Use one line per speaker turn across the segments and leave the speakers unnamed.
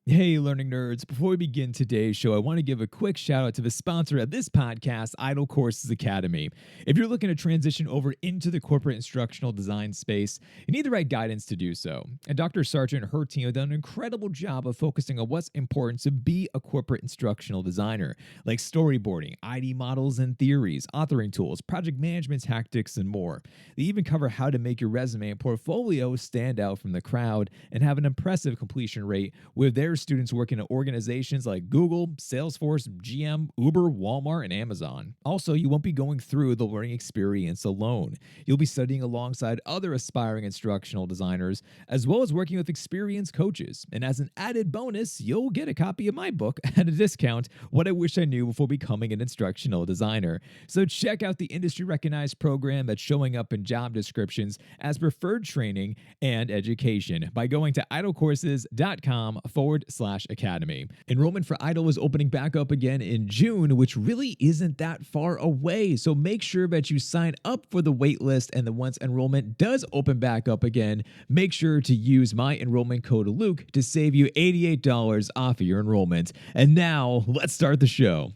Hey, learning nerds. Before we begin today's show, I want to give a quick shout out to the sponsor of this podcast, Idle Courses Academy. If you're looking to transition over into the corporate instructional design space, you need the right guidance to do so. And Dr. Sargent and her team have done an incredible job of focusing on what's important to be a corporate instructional designer, like storyboarding, ID models and theories, authoring tools, project management tactics, and more. They even cover how to make your resume and portfolio stand out from the crowd and have an impressive completion rate with their students working at organizations like Google, Salesforce, GM, Uber, Walmart, and Amazon. Also, you won't be going through the learning experience alone. You'll be studying alongside other aspiring instructional designers, as well as working with experienced coaches. And as an added bonus, you'll get a copy of my book at a discount, What I Wish I Knew Before Becoming an Instructional Designer. So check out the industry-recognized program that's showing up in job descriptions as preferred training and education by going to idlecourses.com/academy. Enrollment for Idle is opening back up again in June, which really isn't that far away. So make sure that you sign up for the wait list, and then once enrollment does open back up again, make sure to use my enrollment code Luke to save you $88 off of your enrollment. And now let's start the show.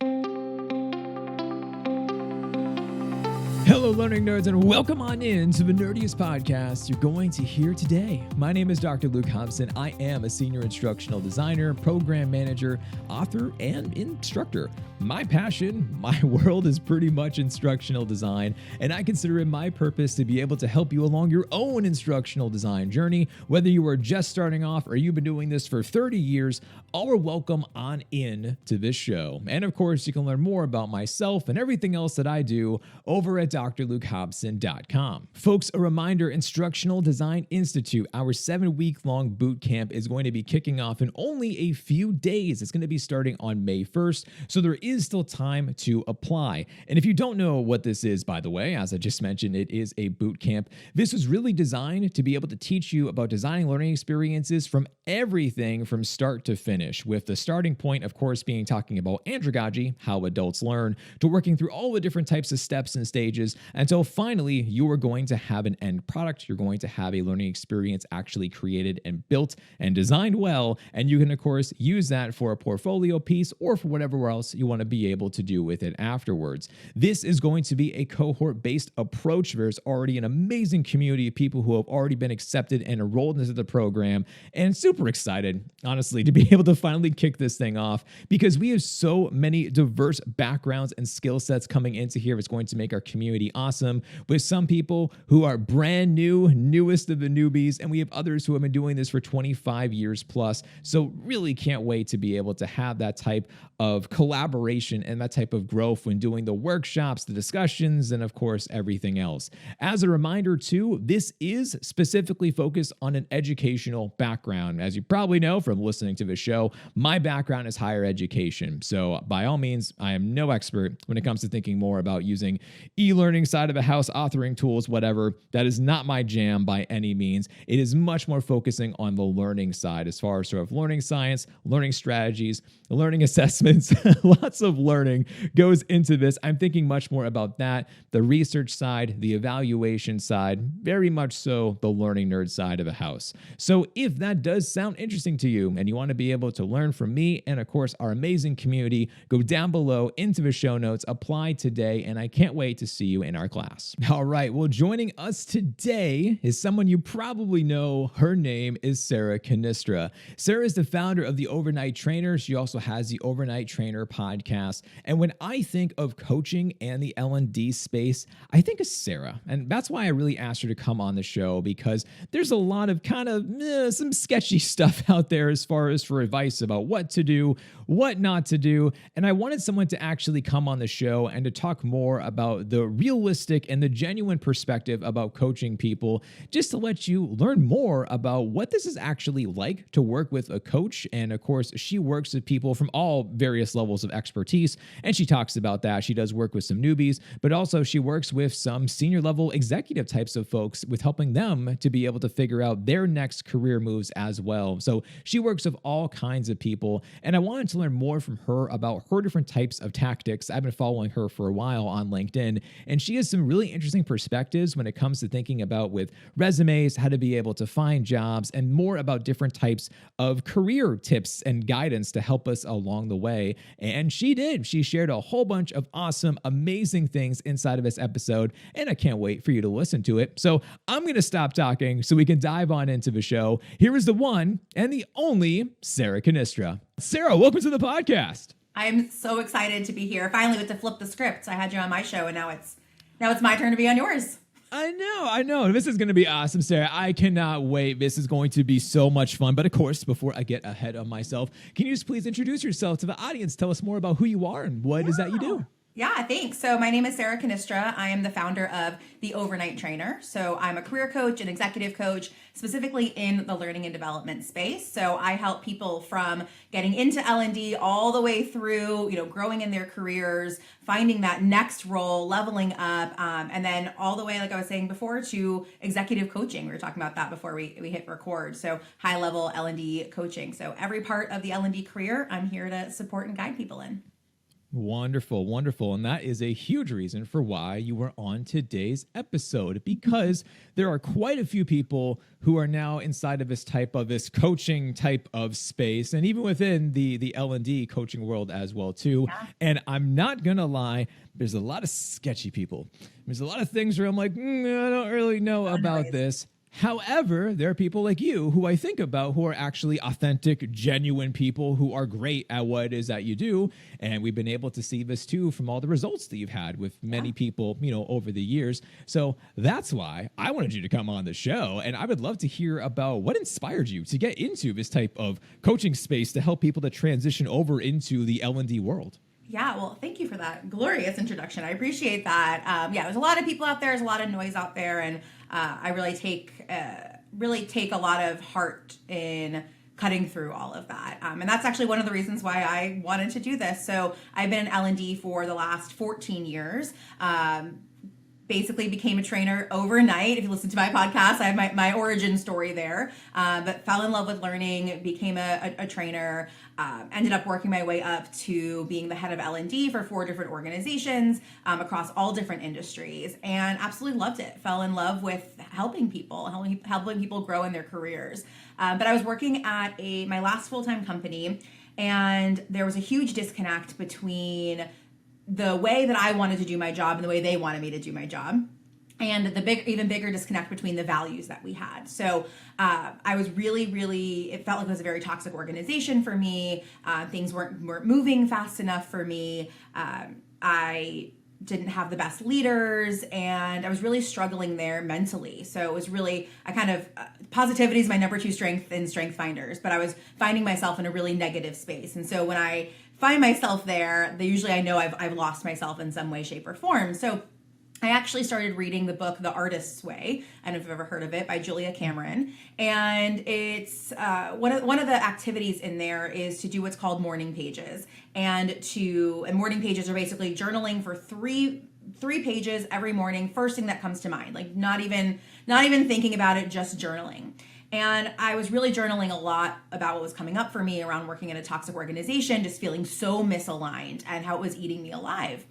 Hello, learning nerds, and welcome on in to the nerdiest podcast you're going to hear today. My name is Dr. Luke Hobson. I am a senior instructional designer, program manager, author, and instructor. My passion, my world is pretty much instructional design, and I consider it my purpose to be able to help you along your own instructional design journey. Whether you are just starting off or you've been doing this for 30 years, all are welcome on in to this show. And of course, you can learn more about myself and everything else that I do over at drlukehobson.com. Folks, a reminder, Instructional Design Institute, our 7-week-long boot camp, is going to be kicking off in only a few days. It's going to be starting on May 1st, so there is still time to apply. And if you don't know what this is, by the way, as I just mentioned, it is a boot camp. This was really designed to be able to teach you about designing learning experiences from everything from start to finish, with the starting point, of course, being talking about andragogy, how adults learn, to working through all the different types of steps and stages, until finally you are going to have an end product. You're going to have a learning experience actually created and built and designed well, and you can, of course, use that for a portfolio piece or for whatever else you want to be able to do with it afterwards. This is going to be a cohort-based approach. There's already an amazing community of people who have already been accepted and enrolled into the program, and super excited, honestly, to be able to finally kick this thing off, because we have so many diverse backgrounds and skill sets coming into here. It's going to make our community awesome, with some people who are brand new, newest of the newbies, and we have others who have been doing this for 25 years plus. So really can't wait to be able to have that type of collaboration and that type of growth when doing the workshops, the discussions, and of course, everything else. As a reminder too, this is specifically focused on an educational background. As you probably know from listening to the show, my background is higher education. So by all means, I am no expert when it comes to thinking more about using e-learning side of the house, authoring tools, whatever. That is not my jam by any means. It is much more focusing on the learning side, as far as sort of learning science, learning strategies, learning assessments. Lots of learning goes into this. I'm thinking much more about that, the research side, the evaluation side, very much so the learning nerd side of the house. So if that does sound interesting to you and you want to be able to learn from me and of course our amazing community, go down below into the show notes, apply today, and I can't wait to see you in our class. All right, well, joining us today is someone you probably know. Her name is Sarah Cannistra. Sarah is the founder of The Overnight Trainer. She also has the Overnight Trainer podcast. And when I think of coaching and the L&D space, I think of Sarah. And that's why I really asked her to come on the show, because there's a lot of kind of some sketchy stuff out there as far as for advice about what to do, what not to do. And I wanted someone to actually come on the show and to talk more about the realistic and the genuine perspective about coaching people, just to let you learn more about what this is actually like to work with a coach. And of course, she works with people from all various levels of expertise, and she talks about that. She does work with some newbies, but also she works with some senior level executive types of folks with helping them to be able to figure out their next career moves as well. So she works with all kinds of people, and I wanted to learn more from her about her different types of tactics. I've been following her for a while on LinkedIn, and she us some really interesting perspectives when it comes to thinking about with resumes, how to be able to find jobs, and more about different types of career tips and guidance to help us along the way. And she did. She shared a whole bunch of awesome, amazing things inside of this episode, and I can't wait for you to listen to it. So I'm going to stop talking so we can dive on into the show. Here is the one and the only Sarah Cannistra. Sarah, welcome to the podcast.
I am so excited to be here. Finally, with to flip the script. I had you on my show, and now it's my turn to be on yours.
I know. This is going to be awesome, Sarah. I cannot wait. This is going to be so much fun. But of course, before I get ahead of myself, can you just please introduce yourself to the audience? Tell us more about who you are and what is that you do?
Yeah, thanks. So my name is Sarah Cannistra. I am the founder of The Overnight Trainer. So I'm a career coach and executive coach, specifically in the learning and development space. So I help people from getting into L&D all the way through, growing in their careers, finding that next role, leveling up, and then all the way, like I was saying before, to executive coaching. We were talking about that before we hit record. So high level L&D coaching. So every part of the L&D career, I'm here to support and guide people in.
Wonderful, wonderful. And that is a huge reason for why you were on today's episode, because there are quite a few people who are now inside of this coaching type of space, and even within the L&D coaching world as well too. Yeah. And I'm not going to lie, there's a lot of sketchy people. There's a lot of things where I'm like, I don't really know about this. However, there are people like you who I think about who are actually authentic, genuine people who are great at what it is that you do. And we've been able to see this too from all the results that you've had with many people, over the years. So that's why I wanted you to come on the show. And I would love to hear about what inspired you to get into this type of coaching space to help people to transition over into the L&D world.
Yeah, well, thank you for that glorious introduction. I appreciate that. There's a lot of people out there. There's a lot of noise out there, and I really take a lot of heart in cutting through all of that. And that's actually one of the reasons why I wanted to do this. So I've been in L&D for the last 14 years. Basically became a trainer overnight. If you listen to my podcast, I have my origin story there, but fell in love with learning, became a trainer, ended up working my way up to being the head of L&D for 4 different organizations across all different industries, and absolutely loved it. Fell in love with helping people grow in their careers. But I was working at my last full-time company, and there was a huge disconnect between the way that I wanted to do my job and the way they wanted me to do my job, and even bigger disconnect between the values that we had. So I was really, it felt like it was a very toxic organization for me. Things weren't moving fast enough for me. I didn't have the best leaders, and I was really struggling there mentally. So it was really, positivity is my number 2 strength in Strength Finders, but I was finding myself in a really negative space. And so when I find myself there, usually I know I've lost myself in some way, shape, or form. So I actually started reading the book, The Artist's Way. I don't know if you've ever heard of it, by Julia Cameron. And it's one of the activities in there is to do what's called morning pages. And morning pages are basically journaling for three pages every morning, first thing that comes to mind, like not even thinking about it, just journaling. And I was really journaling a lot about what was coming up for me around working in a toxic organization, just feeling so misaligned and how it was eating me alive.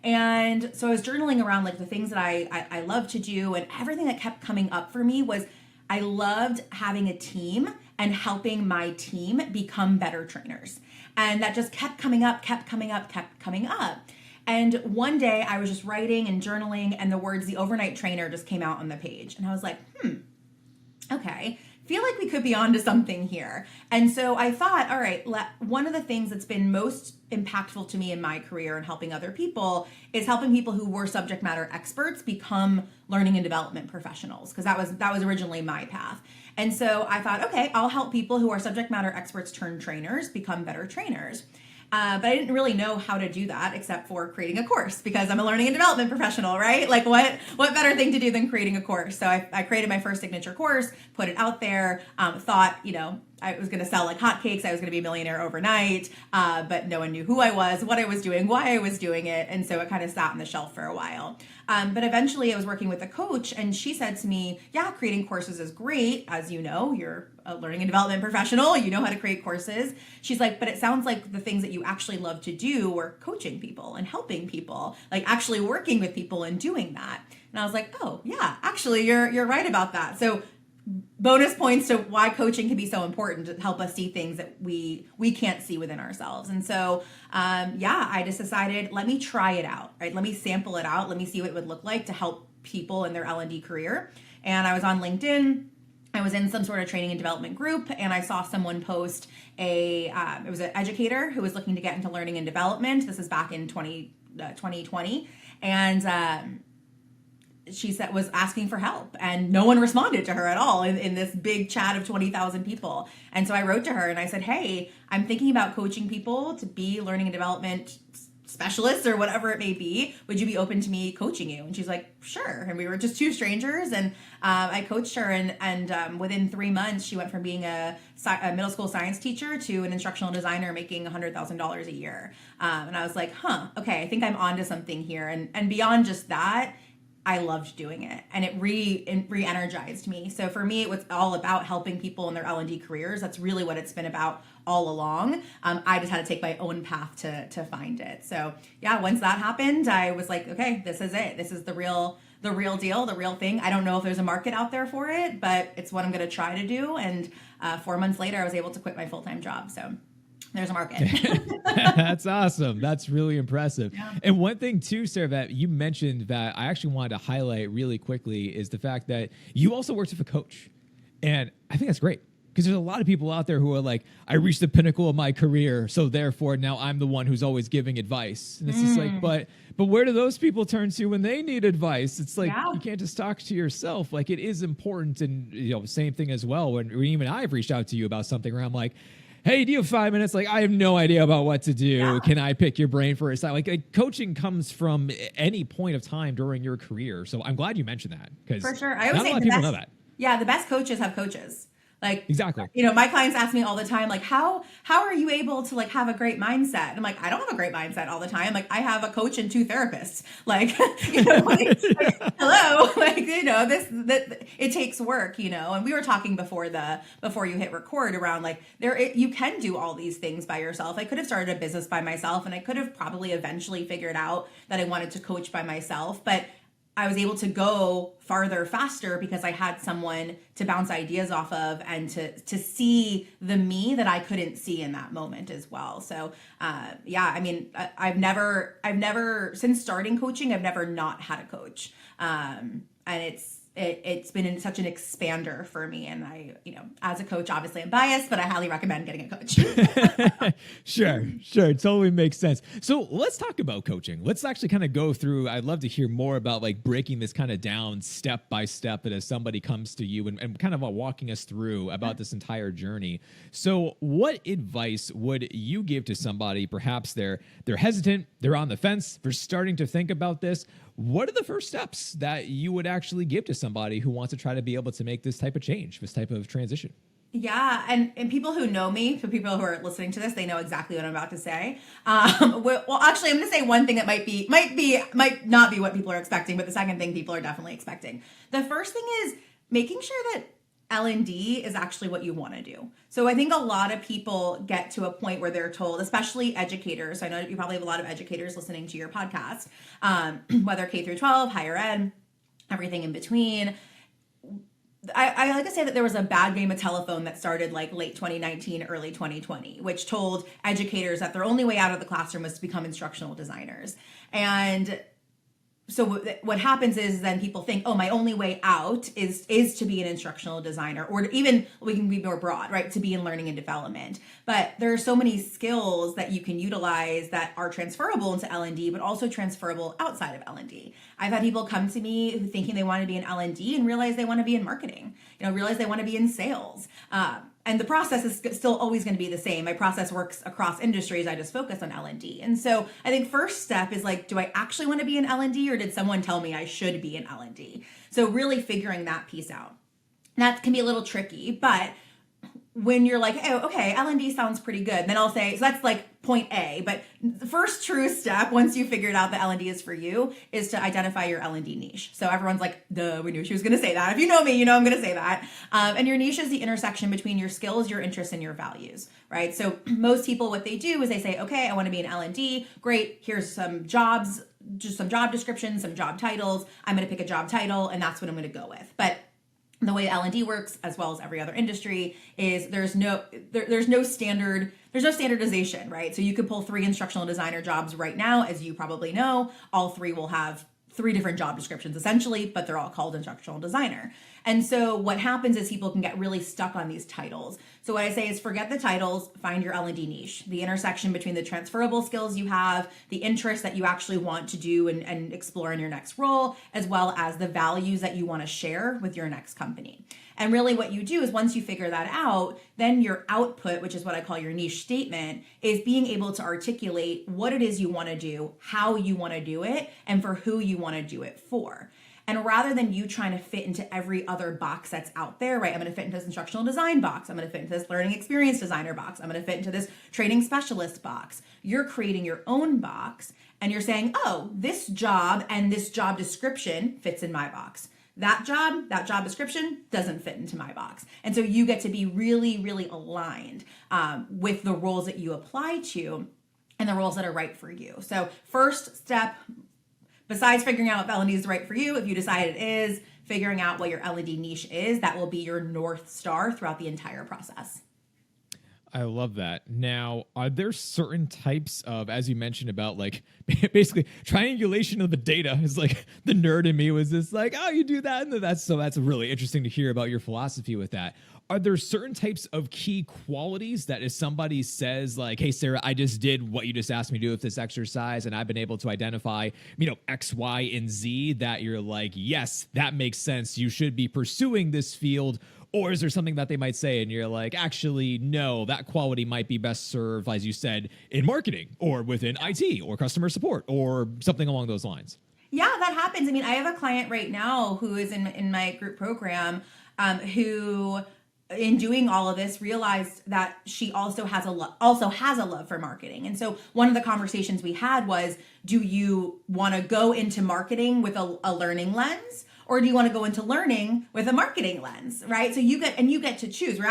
And so I was journaling around like the things that I love to do, and everything that kept coming up for me was I loved having a team and helping my team become better trainers. And that just kept coming up. And one day I was just writing and journaling, and the words "The Overnight Trainer" just came out on the page. And I was like, okay, feel like we could be onto something here. And so I thought, all right, one of the things that's been most impactful to me in my career and helping other people is helping people who were subject matter experts become learning and development professionals, because that was originally my path. And so I thought, okay, I'll help people who are subject matter experts turn trainers become better trainers. But I didn't really know how to do that except for creating a course, because I'm a learning and development professional, right? Like what better thing to do than creating a course? So I created my first signature course, put it out there, thought, I was going to sell like hotcakes. I was going to be a millionaire overnight, but no one knew who I was, what I was doing, why I was doing it. And so it kind of sat on the shelf for a while. But eventually I was working with a coach and she said to me, yeah, creating courses is great. As you know, you're a learning and development professional. You know how to create courses. She's like, but it sounds like the things that you actually love to do were coaching people and helping people, like actually working with people and doing that. And I was like, oh yeah, actually you're right about that. So bonus points to why coaching can be so important to help us see things that we can't see within ourselves. And so, I just decided, let me try it out, right? Let me sample it out. Let me see what it would look like to help people in their L&D career. And I was on LinkedIn. I was in some sort of training and development group, and I saw someone post it was an educator who was looking to get into learning and development. This is back in 2020. And, she said was asking for help and no one responded to her at all in this big chat of 20,000 people. And so I wrote to her and I said, hey, I'm thinking about coaching people to be learning and development specialists or whatever it may be. Would you be open to me coaching you? And she's like, sure. And we were just two strangers and I coached her and within 3 months, she went from being a middle school science teacher to an instructional designer making $100,000 a year. And I was like, okay, I think I'm onto something here. And beyond just that, I loved doing it and it re-energized me. So for me, it was all about helping people in their L&D careers. That's really what it's been about all along. I just had to take my own path to find it. So yeah, once that happened, I was like, okay, this is it. This is the real deal, the real thing. I don't know if there's a market out there for it, but it's what I'm going to try to do. And 4 months later, I was able to quit my full-time job. So there's a market.
That's awesome. That's really impressive.
Yeah.
And one thing too, Sarah, that you mentioned that I actually wanted to highlight really quickly is the fact that you also worked with a coach. And I think that's great because there's a lot of people out there who are like, I reached the pinnacle of my career, so therefore now I'm the one who's always giving advice. And it's just like, but where do those people turn to when they need advice? It's like, you can't just talk to yourself. Like it is important. And same thing as well. When even I've reached out to you about something where I'm like, hey, do you have 5 minutes? Like, I have no idea about what to do. Yeah. Can I pick your brain for a second? Like, coaching comes from any point of time during your career. So I'm glad you mentioned that because
for sure. I always
not a lot of people know that.
Yeah, the best coaches have coaches. Like,
exactly.
My clients ask me all the time, like, how are you able to like have a great mindset? And I'm like, I don't have a great mindset all the time. Like, I have a coach and 2 therapists. Like, hello, like, it takes work, and we were talking before you hit record around like you can do all these things by yourself. I could have started a business by myself and I could have probably eventually figured out that I wanted to coach by myself, but I was able to go farther faster because I had someone to bounce ideas off of and to see the me that I couldn't see in that moment as well. So, I've never since starting coaching, I've never not had a coach. And it's been such an expander for me. And I, as a coach, obviously I'm biased, but I highly recommend getting a coach.
Sure. Totally makes sense. So let's talk about coaching. Let's actually kind of go through, I'd love to hear more about like breaking this kind of down step by step as somebody comes to you and kind of walking us through about this entire journey. So what advice would you give to somebody, perhaps they're hesitant, they're on the fence, they're starting to think about this? What are the first steps that you would actually give to somebody who wants to try to be able to make this type of change, this type of transition?
Yeah, and people who know me, for people who are listening to this, they know exactly what I'm about to say. Well, actually, I'm going to say one thing that might not be what people are expecting, but the second thing people are definitely expecting. The first thing is making sure that L&D is actually what you want to do. So I think a lot of people get to a point where they're told, especially educators. I know you probably have a lot of educators listening to your podcast, whether K through 12, higher ed, everything in between. I like to say that there was a bad game of telephone that started like late 2019, early 2020, which told educators that their only way out of the classroom was to become instructional designers. And so what happens is then people think, oh, my only way out is to be an instructional designer, or even we can be more broad, right? To be in learning and development. But there are so many skills that you can utilize that are transferable into L&D, but also transferable outside of L&D. I've had people come to me who thinking they want to be in L&D and realize they want to be in marketing, realize they want to be in sales. And the process is still always going to be the same. My process works across industries. I just focus on L&D. And so I think first step is like, do I actually want to be in L&D or did someone tell me I should be in L&D? So really figuring that piece out. That can be a little tricky, but when you're like, oh, okay, L&D sounds pretty good, then I'll say, so that's like point A. But the first true step, once you figured out that L&D is for you, is to identify your L&D niche. So everyone's like, duh, we knew she was going to say that. If you know me, you know I'm going to say that. And your niche is the intersection between your skills, your interests, and your values, right? So most people, what they do is they say, okay, I want to be an L&D. Great, here's some jobs, just some job descriptions, some job titles. I'm going to pick a job title, and that's what I'm going to go with. But the way L&D works, as well as every other industry, is there's no standardization, right? So you could pull 3 instructional designer jobs right now, as you probably know. All 3 will have 3 different job descriptions essentially, but they're all called instructional designer. And so what happens is people can get really stuck on these titles. So what I say is forget the titles, find your L&D niche, the intersection between the transferable skills you have, the interests that you actually want to do and explore in your next role, as well as the values that you want to share with your next company. And really what you do is once you figure that out, then your output, which is what I call your niche statement, is being able to articulate what it is you want to do, how you want to do it, and for who you want to do it for. And rather than you trying to fit into every other box that's out there, right? I'm going to fit into this instructional design box. I'm going to fit into this learning experience designer box. I'm going to fit into this training specialist box. You're creating your own box and you're saying, oh, this job and this job description fits in my box. That job description doesn't fit into my box. And so you get to be really, really aligned with the roles that you apply to and the roles that are right for you. So first step, besides figuring out if L&D is right for you, if you decide it is, figuring out what your L&D niche is, that will be your North Star throughout the entire process.
I love that. Now, are there certain types of, as you mentioned about like basically triangulation of the data is like the nerd in me was just like, oh, you do that. And that's really interesting to hear about your philosophy with that. Are there certain types of key qualities that if somebody says like, hey, Sarah, I just did what you just asked me to do with this exercise and I've been able to identify, X, Y, and Z, that you're like, yes, that makes sense. You should be pursuing this field. Or is there something that they might say and you're like, actually, no, that quality might be best served, as you said, in marketing or within IT or customer support or something along those lines?
Yeah, that happens. I mean, I have a client right now who is in my group program who, in doing all of this, realized that she also has a love for marketing. And so one of the conversations we had was, do you want to go into marketing with a learning lens? Or do you want to go into learning with a marketing lens, right? So you get to choose. We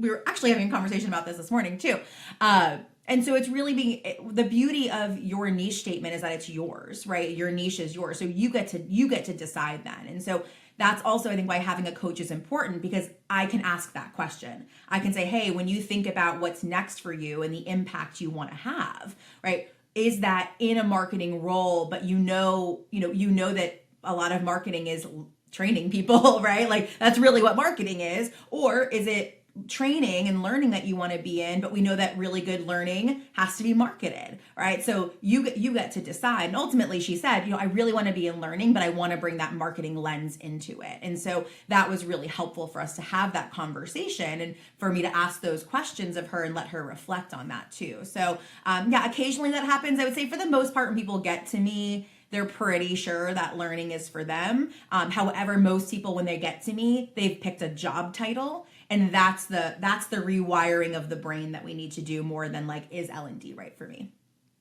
were actually having a conversation about this morning too. And so it's really the beauty of your niche statement is that it's yours, right? Your niche is yours. So you get to decide that. And so that's also, I think, why having a coach is important, because I can ask that question. I can say, hey, when you think about what's next for you and the impact you want to have, right? Is that in a marketing role, but you know that a lot of marketing is training people, right? Like that's really what marketing is. Or is it training and learning that you want to be in, but we know that really good learning has to be marketed, right? So you get to decide. And ultimately she said, I really want to be in learning, but I want to bring that marketing lens into it. And so that was really helpful for us to have that conversation and for me to ask those questions of her and let her reflect on that too. So occasionally that happens. I would say for the most part, when people get to me, they're pretty sure that learning is for them. However, most people, when they get to me, they've picked a job title, and that's the rewiring of the brain that we need to do more than like, is L&D right for me?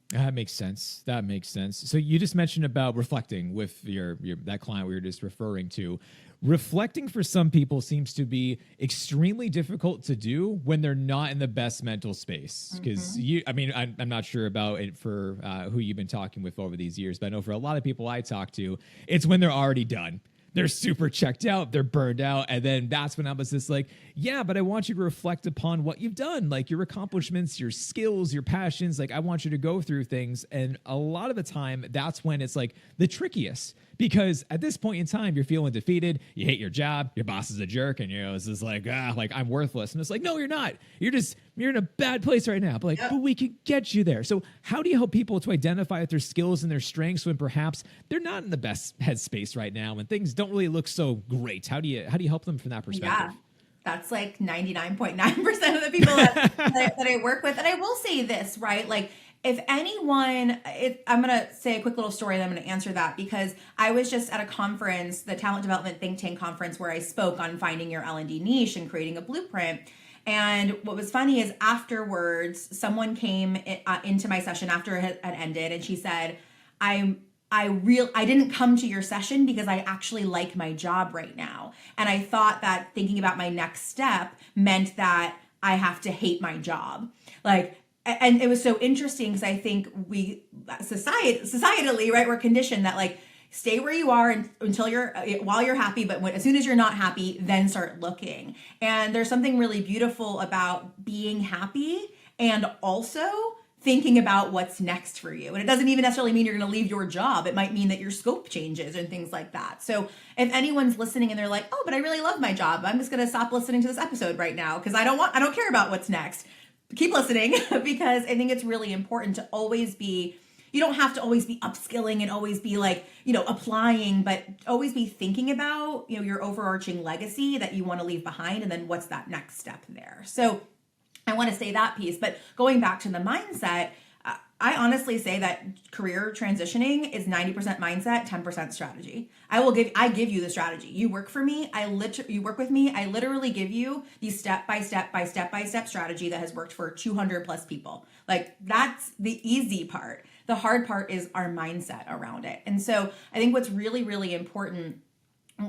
That makes sense. So you just mentioned about reflecting with your that client we were just referring to. Reflecting for some people seems to be extremely difficult to do when they're not in the best mental space. Because I'm not sure about it for who you've been talking with over these years, but I know for a lot of people I talk to, it's when they're already done. They're super checked out, they're burned out. And then that's when I was just like, yeah, but I want you to reflect upon what you've done, like your accomplishments, your skills, your passions. Like I want you to go through things. And a lot of the time, that's when it's like the trickiest. Because at this point in time, you're feeling defeated. You hate your job. Your boss is a jerk. And it's just like, I'm worthless. And it's like, no, you're not. You're in a bad place right now. But but we can get you there. So how do you help people to identify their skills and their strengths when perhaps they're not in the best headspace right now and things don't really look so great? How do you help them from that perspective?
Yeah. That's like 99.9% of the people that I work with. And I will say this, right? Like, if anyone, I'm going to say a quick little story and I'm going to answer that, because I was just at a conference, the Talent Development Think Tank conference, where I spoke on finding your L&D niche and creating a blueprint. And what was funny is afterwards, someone came into my session after it had ended, and she said, I didn't come to your session because I actually like my job right now. And I thought that thinking about my next step meant that I have to hate my job. And it was so interesting because I think we societally, right, we're conditioned that stay where you are until while you're happy, but as soon as you're not happy, then start looking. And there's something really beautiful about being happy and also thinking about what's next for you. And it doesn't even necessarily mean you're going to leave your job. It might mean that your scope changes and things like that. So if anyone's listening and they're like, oh, but I really love my job, I'm just going to stop listening to this episode right now because I don't care about what's next. Keep listening because I think it's really important to always be, you don't have to always be upskilling and always be applying, but always be thinking about, your overarching legacy that you want to leave behind. And then what's that next step there? So I want to say that piece, but going back to the mindset, I honestly say that career transitioning is 90% mindset, 10% strategy. I give you the strategy. You work for me. You work with me. I literally give you the step by step strategy that has worked for 200 plus people. That's the easy part. The hard part is our mindset around it. And so I think what's really, really important,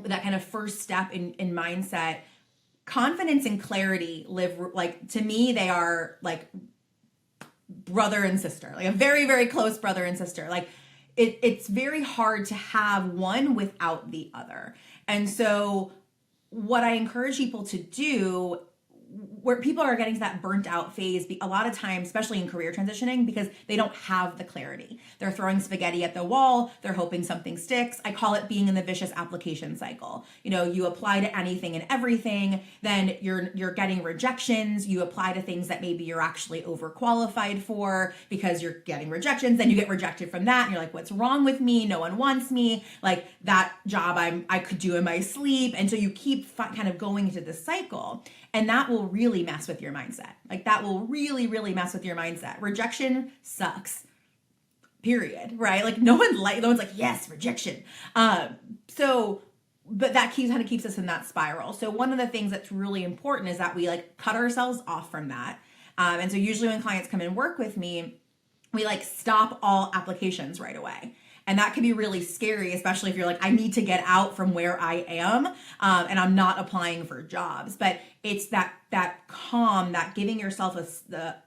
that kind of first step in mindset, confidence and clarity to me, they are brother and sister, a very, very close brother and sister. It's very hard to have one without the other. And so what I encourage people to do, where people are getting to that burnt out phase a lot of times, especially in career transitioning, because they don't have the clarity. They're throwing spaghetti at the wall. They're hoping something sticks. I call it being in the vicious application cycle. You apply to anything and everything, then you're getting rejections. You apply to things that maybe you're actually overqualified for because you're getting rejections. Then you get rejected from that. And you're like, what's wrong with me? No one wants me. That job I could do in my sleep. And so you keep kind of going into this cycle. And that will really mess with your mindset. That will really, really mess with your mindset. Rejection sucks, period, right? No one's like, yes, rejection. But that kind of keeps us in that spiral. So one of the things that's really important is that we cut ourselves off from that. And so usually when clients come and work with me, we stop all applications right away. And that can be really scary, especially if you're I need to get out from where I am and I'm not applying for jobs. But it's that calm, that giving yourself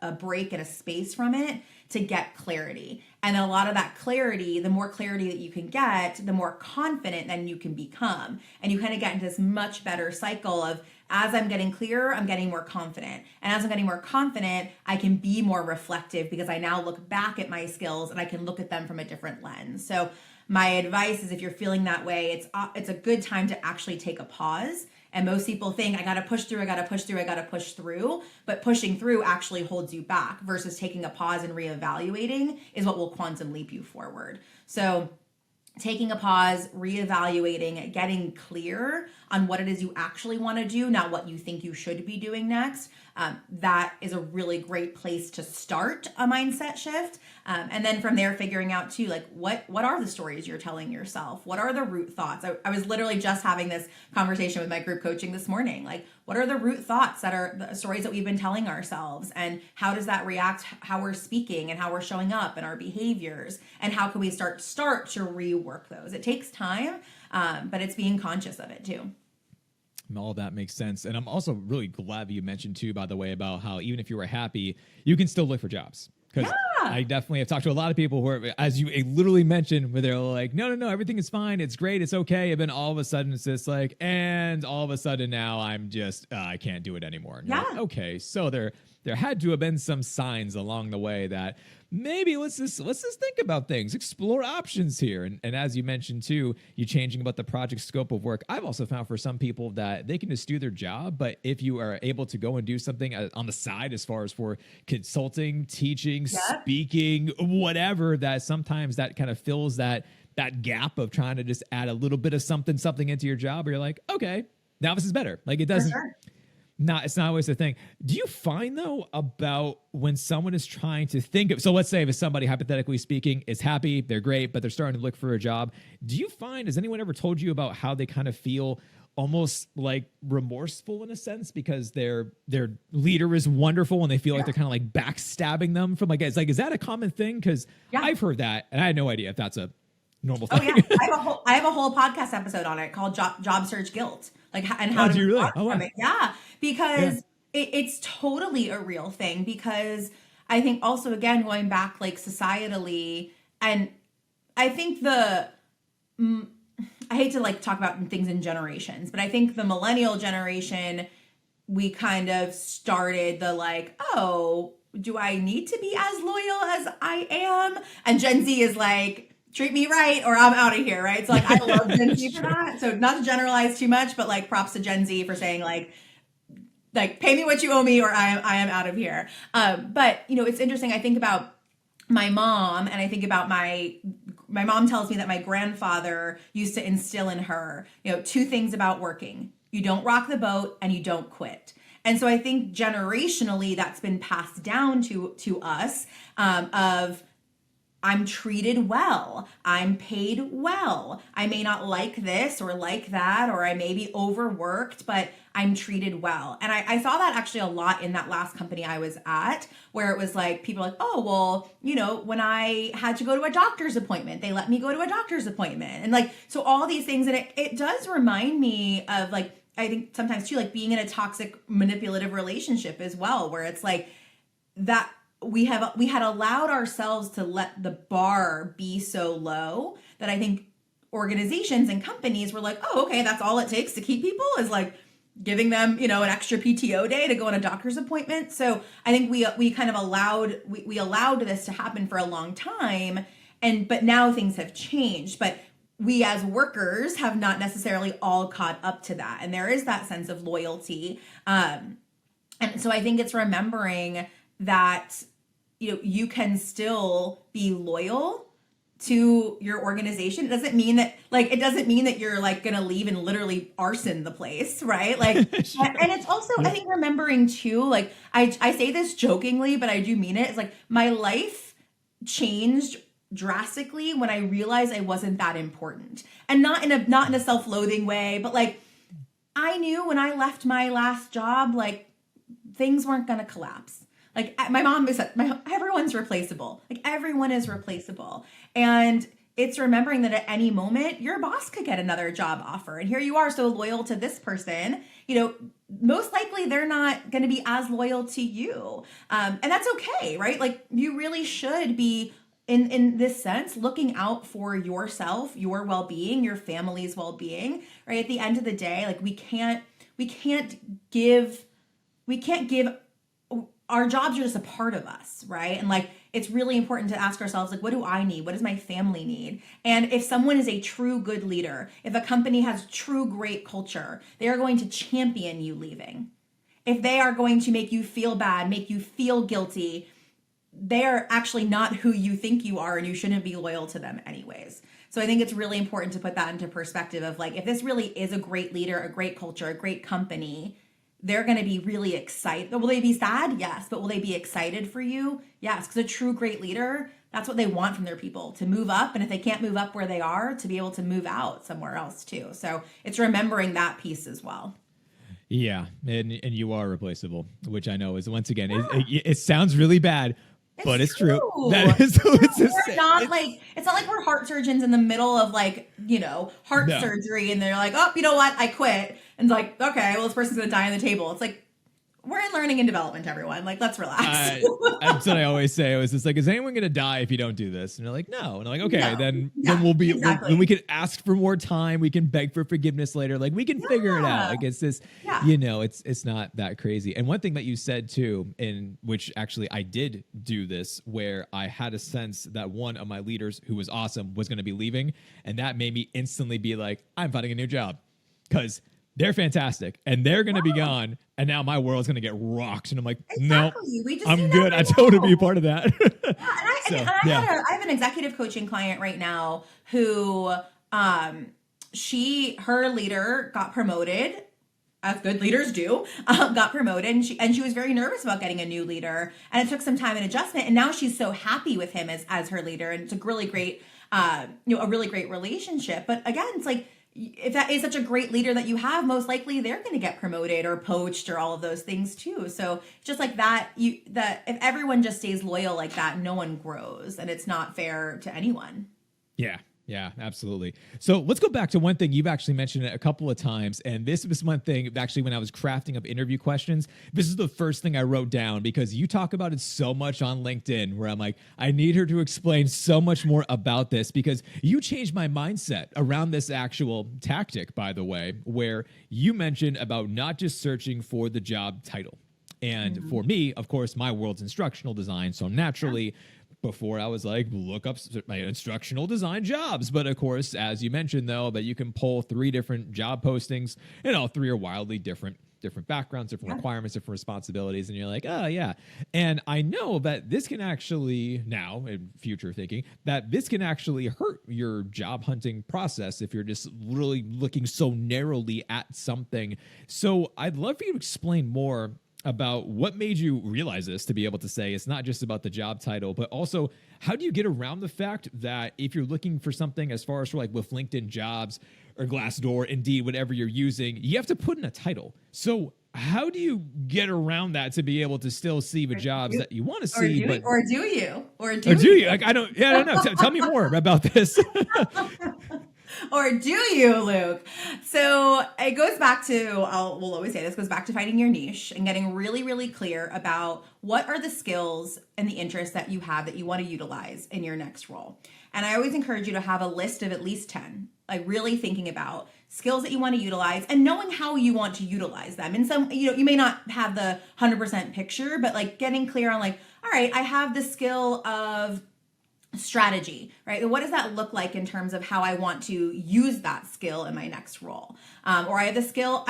a break and a space from it to get clarity. And a lot of that clarity, the more clarity that you can get, the more confident then you can become. And you kind of get into this much better cycle of, as I'm getting clearer, I'm getting more confident. And as I'm getting more confident, I can be more reflective because I now look back at my skills and I can look at them from a different lens. So my advice is, if you're feeling that way, it's a good time to actually take a pause. And most people think, I got to push through. But pushing through actually holds you back, versus taking a pause and reevaluating is what will quantum leap you forward. So taking a pause, reevaluating, getting clear on what it is you actually want to do, not what you think you should be doing next. That is a really great place to start a mindset shift. And then from there, figuring out too, what are the stories you're telling yourself? What are the root thoughts? I was literally just having this conversation with my group coaching this morning. What are the root thoughts that are the stories that we've been telling ourselves? And how does that react, how we're speaking and how we're showing up and our behaviors? And how can we start to rework those? It takes time, but it's being conscious of it too.
All of that makes sense. And I'm also really glad that you mentioned too, by the way, about how even if you were happy, you can still look for jobs. Because I definitely have talked to a lot of people who are, as you literally mentioned, where they're like, no, everything is fine. It's great. It's okay. And then all of a sudden it's just and all of a sudden now I'm just, I can't do it anymore. And okay. So there had to have been some signs along the way that maybe let's just think about things, explore options here. And as you mentioned too, you changing about the project scope of work. I've also found for some people that they can just do their job, but if you are able to go and do something on the side, as far as for consulting, teaching, speaking, whatever, that sometimes that kind of fills that gap of trying to just add a little bit of something into your job, where you're like, okay, now this is better. It doesn't. It's not always the thing. Do you find though, about when someone is trying to think of, so let's say if somebody, hypothetically speaking, is happy, they're great, but they're starting to look for a job. Do you find, has anyone ever told you about how they kind of feel almost like remorseful in a sense because their leader is wonderful and they feel like they're kind of like backstabbing them from like, it's like, is that a common thing? Because I've heard that and I had no idea if that's a normal thing.
Oh yeah, I have a whole podcast episode on it called job search guilt, like and how to
really?
from it. Yeah, because it's totally a real thing. Because I think also again going back like societally, and I think I hate to like talk about things in generations, but I think the millennial generation, we kind of started the like, oh, do I need to be as loyal as I am? And Gen Z is like, treat me right or I'm out of here, right? So like I love Gen Z for that. So not to generalize too much, but like props to Gen Z for saying like pay me what you owe me or I am out of here. But you know, it's interesting. I think about my mom and I think about my mom tells me that my grandfather used to instill in her, you know, 2 things about working. You don't rock the boat and you don't quit. And so I think generationally that's been passed down to us of I'm treated well. I'm paid well. I may not like this or like that, or I may be overworked, but I'm treated well. And I saw that actually a lot in that last company I was at, where it was like, people are like, oh, well, you know, when I had to go to a doctor's appointment, they let me go to a doctor's appointment. And like, so all these things, and it does remind me of like, I think sometimes too, like being in a toxic manipulative relationship as well, where it's like that, we had allowed ourselves to let the bar be so low that I think organizations and companies were like, oh, okay, that's all it takes to keep people is like giving them, you know, an extra PTO day to go on a doctor's appointment. So I think we kind of allowed this to happen for a long time, but now things have changed. But we as workers have not necessarily all caught up to that, and there is that sense of loyalty. And so I think it's remembering that, you know, you can still be loyal to your organization. It doesn't mean that you're like going to leave and literally arson the place, right? Like, sure. And it's also, I think remembering too, like I say this jokingly, but I do mean it. It's like my life changed drastically when I realized I wasn't that important, and not in a self-loathing way, but like I knew when I left my last job, like things weren't going to collapse. Like my mom said, everyone's replaceable. Like everyone is replaceable. And it's remembering that at any moment, your boss could get another job offer. And here you are so loyal to this person, you know, most likely they're not going to be as loyal to you. And that's okay, right? Like you really should be in this sense, looking out for yourself, your well-being, your family's well-being, right? At the end of the day, like we can't give our jobs are just a part of us, right? And like, it's really important to ask ourselves, like, what do I need? What does my family need? And if someone is a true good leader, if a company has true great culture, they are going to champion you leaving. If they are going to make you feel bad, make you feel guilty, they are actually not who you think you are, and you shouldn't be loyal to them anyways. So I think it's really important to put that into perspective of like, if this really is a great leader, a great culture, a great company, they're going to be really excited. Will they be sad? Yes. But will they be excited for you? Yes. Because a true great leader, that's what they want from their people, to move up. And if they can't move up where they are, to be able to move out somewhere else too. So it's remembering that piece as well. Yeah. And you are replaceable, which I know is, once again, it sounds really bad, but it's true. That is, it's not like we're heart surgeons in the middle of like, you know, heart surgery, and they're like, oh, you know what? I quit. And it's like, okay, well, this person's going to die on the table. It's like, we're in learning and development, everyone. Like, let's relax. That's what I always say. It was just like, is anyone going to die if you don't do this? And they're like, no. And I'm like, okay, then we'll be, then we can ask for more time. We can beg for forgiveness later. Like, we can figure it out. Like, it's this, you know, it's not that crazy. And one thing that you said too, in which actually I did do this, where I had a sense that one of my leaders who was awesome was going to be leaving. And that made me instantly be like, I'm finding a new job, because they're fantastic and they're going to be gone. And now my world's going to get rocked. And I'm like, no, I'm good. I told to be a part of that. I have an executive coaching client right now who, her leader got promoted, as good leaders do, got promoted. And she was very nervous about getting a new leader. And it took some time and adjustment. And now she's so happy with him as her leader. And it's a really great, a really great relationship. But again, it's like, if that is such a great leader that you have, most likely they're going to get promoted or poached or all of those things too. So just like that, if everyone just stays loyal like that, no one grows, and it's not fair to anyone.
Yeah. Yeah, absolutely. So let's go back to one thing you've actually mentioned a couple of times. And this was one thing, actually, when I was crafting up interview questions, this is the first thing I wrote down because you talk about it so much on LinkedIn where I'm like, I need her to explain so much more about this because you changed my mindset around this actual tactic, by the way, where you mentioned about not just searching for the job title. And for me, of course, my world's instructional design. So naturally, before I was like, look up my instructional design jobs. But of course, as you mentioned, though, that you can pull 3 different job postings and all 3 are wildly different backgrounds, different requirements, different responsibilities. And you're like, oh, yeah. And I know that this can actually now in future thinking that this can actually hurt your job hunting process if you're just really looking so narrowly at something. So I'd love for you to explain more about what made you realize this to be able to say it's not just about the job title, but also how do you get around the fact that if you're looking for something as far as for like with LinkedIn Jobs or Glassdoor, Indeed, whatever you're using, you have to put in a title. So how do you get around that to be able to still see the jobs that you want to see?
Or do you?
Like, I don't know. Tell me more about this.
Or do you, Luke? So it goes back to, we'll always say this goes back to finding your niche and getting really, really clear about what are the skills and the interests that you have that you want to utilize in your next role. And I always encourage you to have a list of at least 10, like really thinking about skills that you want to utilize and knowing how you want to utilize them. And some, you may not have the 100% picture, but like getting clear on like, all right, I have the skill of strategy, right? What does that look like in terms of how I want to use that skill in my next role? Or I have the skill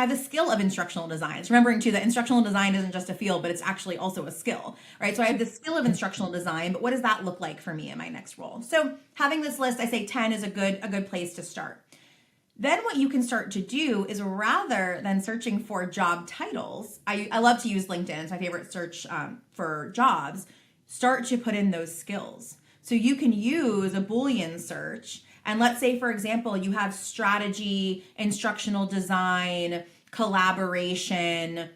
of instructional design. It's remembering too that instructional design isn't just a field, but it's actually also a skill, right? So I have the skill of instructional design, but what does that look like for me in my next role? So having this list, I say 10 is a good place to start. Then what you can start to do is rather than searching for job titles, I love to use LinkedIn. It's my favorite search for jobs. Start to put in those skills. So you can use a Boolean search. And let's say, for example, you have strategy, instructional design, collaboration,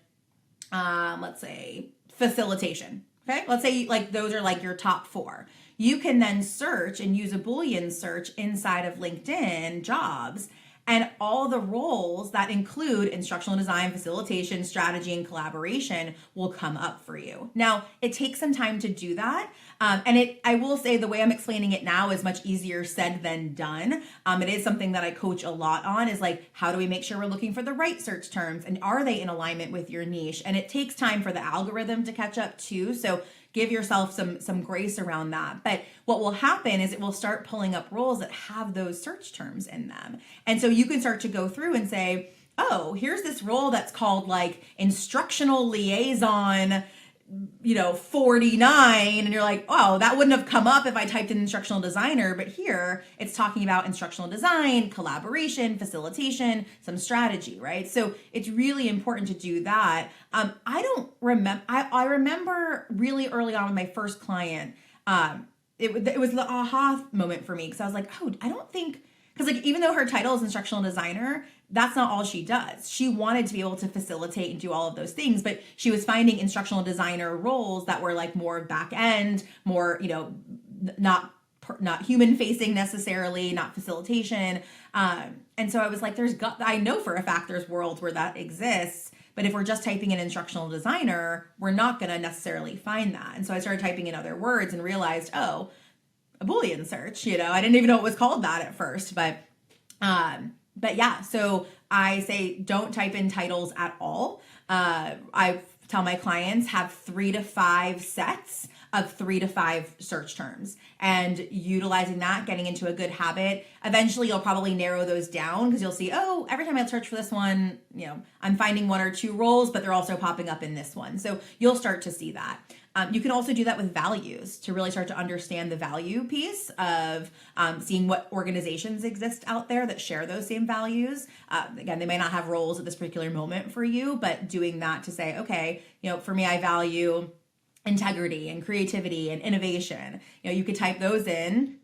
let's say facilitation. Okay. Let's say like those are like your top 4. You can then search and use a Boolean search inside of LinkedIn jobs. And all the roles that include instructional design, facilitation, strategy, and collaboration will come up for you. Now, it takes some time to do that. I will say the way I'm explaining it now is much easier said than done. It is something that I coach a lot on is like, how do we make sure we're looking for the right search terms? And are they in alignment with your niche? And it takes time for the algorithm to catch up too. So give yourself some grace around that. But what will happen is it will start pulling up roles that have those search terms in them. And so you can start to go through and say, oh, here's this role that's called like instructional liaison, 49. And you're like, oh, that wouldn't have come up if I typed in instructional designer. But here it's talking about instructional design, collaboration, facilitation, some strategy, right? So it's really important to do that. I remember really early on with my first client, it was the aha moment for me because I was like, oh, I don't think, because like even though her title is instructional designer, that's not all she does. She wanted to be able to facilitate and do all of those things, but she was finding instructional designer roles that were like more back end, more, not human facing necessarily, not facilitation. And so I was like, I know for a fact there's worlds where that exists, but if we're just typing in instructional designer, we're not going to necessarily find that. And so I started typing in other words and realized, oh, a Boolean search, I didn't even know it was called that at first, but yeah, so I say don't type in titles at all. I tell my clients have 3 to 5 sets of 3 to 5 search terms and utilizing that, getting into a good habit. Eventually you'll probably narrow those down because you'll see, oh, every time I search for this one, I'm finding 1 or 2 roles, but they're also popping up in this one. So you'll start to see that. You can also do that with values to really start to understand the value piece of seeing what organizations exist out there that share those same values. Again, they may not have roles at this particular moment for you, but doing that to say, okay, for me, I value integrity and creativity and innovation. You could type those in.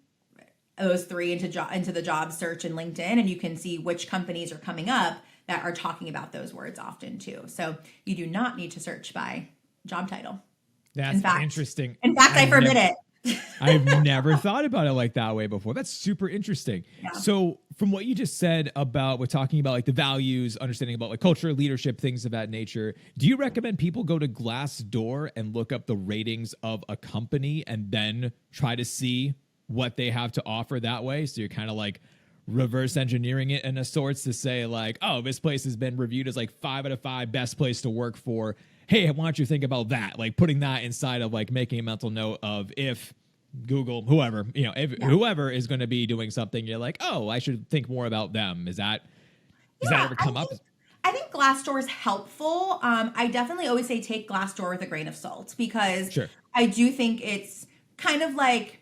those three into the job search in LinkedIn, and you can see which companies are coming up that are talking about those words often too. So you do not need to search by job title.
That's interesting.
In fact, I forbid it.
I've never thought about it like that way before. That's super interesting. Yeah. So from what you just said about we're talking about like the values, understanding about like culture, leadership, things of that nature, do you recommend people go to Glassdoor and look up the ratings of a company and then try to see what they have to offer that way? So you're kind of like reverse engineering it in a sorts to say like, oh, this place has been reviewed as like 5 out of 5 best place to work for. Hey, why don't you think about that? Like putting that inside of like making a mental note of if Google, whoever, whoever is going to be doing something, you're like, oh, I should think more about them. Does that ever come up?
I think Glassdoor is helpful. I definitely always say take Glassdoor with a grain of salt because I do think it's kind of like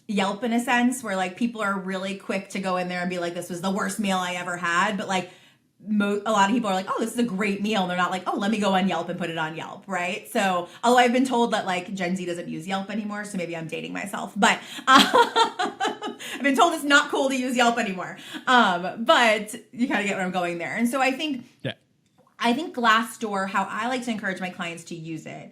Yelp in a sense where like people are really quick to go in there and be like, this was the worst meal I ever had. But like, a lot of people are like, oh, this is a great meal. And they're not like, oh, let me go on Yelp and put it on Yelp, right? So, although I've been told that like Gen Z doesn't use Yelp anymore, so maybe I'm dating myself. But I've been told it's not cool to use Yelp anymore. But you kind of get where I'm going there. And so I think Glassdoor, how I like to encourage my clients to use it,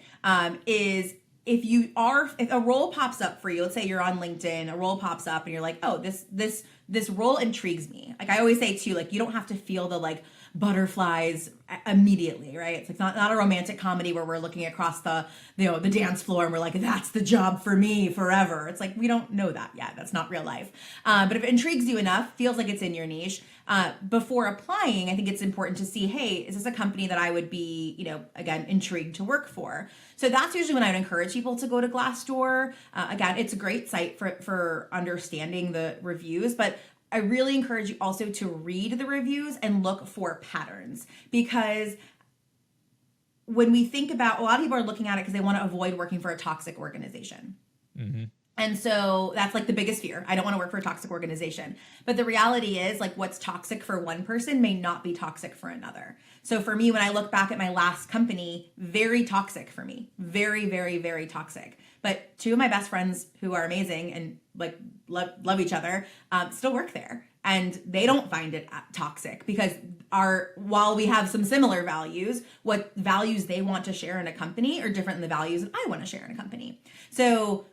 is if a role pops up for you, let's say you're on LinkedIn, a role pops up and you're like, oh, this role intrigues me. Like I always say too, like you don't have to feel the like butterflies immediately, right? It's like not a romantic comedy where we're looking across the dance floor and we're like, that's the job for me forever. It's like, we don't know that yet. That's not real life. But if it intrigues you enough, feels like it's in your niche, before applying, I think it's important to see, hey, is this a company that I would be, again, intrigued to work for? So that's usually when I would encourage people to go to Glassdoor. Again, it's a great site for understanding the reviews, but I really encourage you also to read the reviews and look for patterns, because when we think about, a lot of people are looking at it because they want to avoid working for a toxic organization. Mm-hmm. And so that's like the biggest fear. I don't want to work for a toxic organization. But the reality is like what's toxic for one person may not be toxic for another. So for me, when I look back at my last company, very toxic for me, very, very, very toxic. But two of my best friends who are amazing and like love each other, still work there. And they don't find it toxic because while we have some similar values, what values they want to share in a company are different than the values that I want to share in a company. So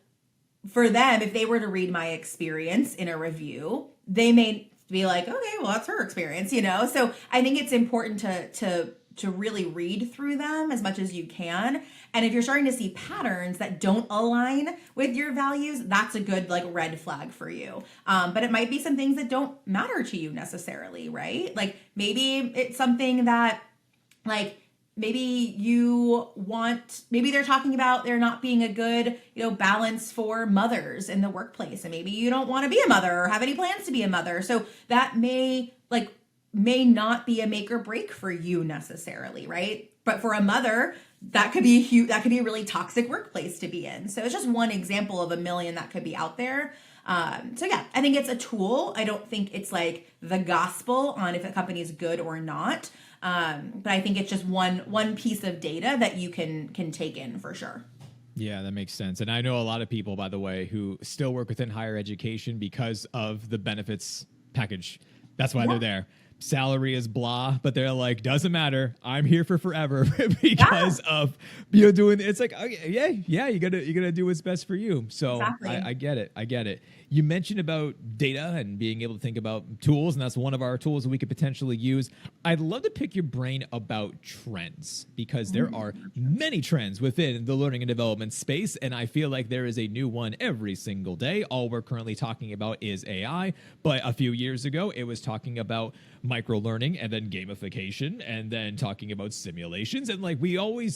for them, if they were to read my experience in a review, they may be like, okay, well, that's her experience, So I think it's important to really read through them as much as you can. And if you're starting to see patterns that don't align with your values, that's a good like red flag for you. But it might be some things that don't matter to you necessarily, right? Like maybe it's something that like, maybe they're talking about there not being a good, balance for mothers in the workplace. And maybe you don't want to be a mother or have any plans to be a mother. So that may not be a make or break for you necessarily, right? But for a mother, that could be a really toxic workplace to be in. So it's just one example of a million that could be out there. So yeah, I think it's a tool. I don't think it's like the gospel on if a company is good or not. But I think it's just one piece of data that you can take in for sure.
Yeah, that makes sense. And I know a lot of people, by the way, who still work within higher education because of the benefits package. That's why they're there. Salary is blah, but they're like, doesn't matter. I'm here for forever because of doing. It's like, okay, yeah, you gotta do what's best for you. So exactly. I get it. You mentioned about data and being able to think about tools, and that's one of our tools that we could potentially use. I'd love to pick your brain about trends because there are many trends within the learning and development space, and I feel like there is a new one every single day. All we're currently talking about is AI, but a few years ago, it was talking about micro-learning and then gamification and then talking about simulations. And like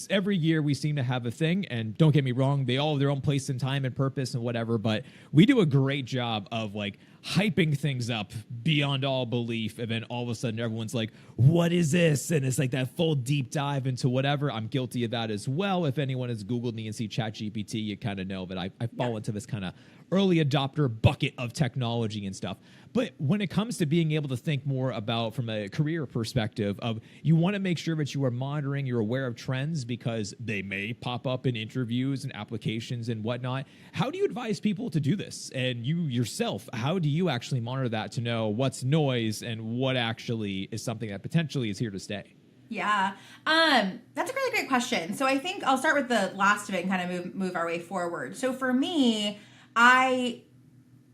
every year we seem to have a thing, and don't get me wrong, they all have their own place and time and purpose and whatever, but we do a great job of like hyping things up beyond all belief. And then all of a sudden everyone's like, what is this? And it's like that full deep dive into whatever. I'm guilty of that as well. If anyone has Googled me and see ChatGPT, you kind of know that I fall into this kind of early adopter bucket of technology and stuff. But when it comes to being able to think more about about from a career perspective of you want to make sure that you are monitoring, you're aware of trends because they may pop up in interviews and applications and whatnot. How do you advise people to do this? And you yourself, how do you actually monitor that to know what's noise and what actually is something that potentially is here to stay?
Yeah, that's a really great question. So I think I'll start with the last of it and kind of move our way forward. So for me, I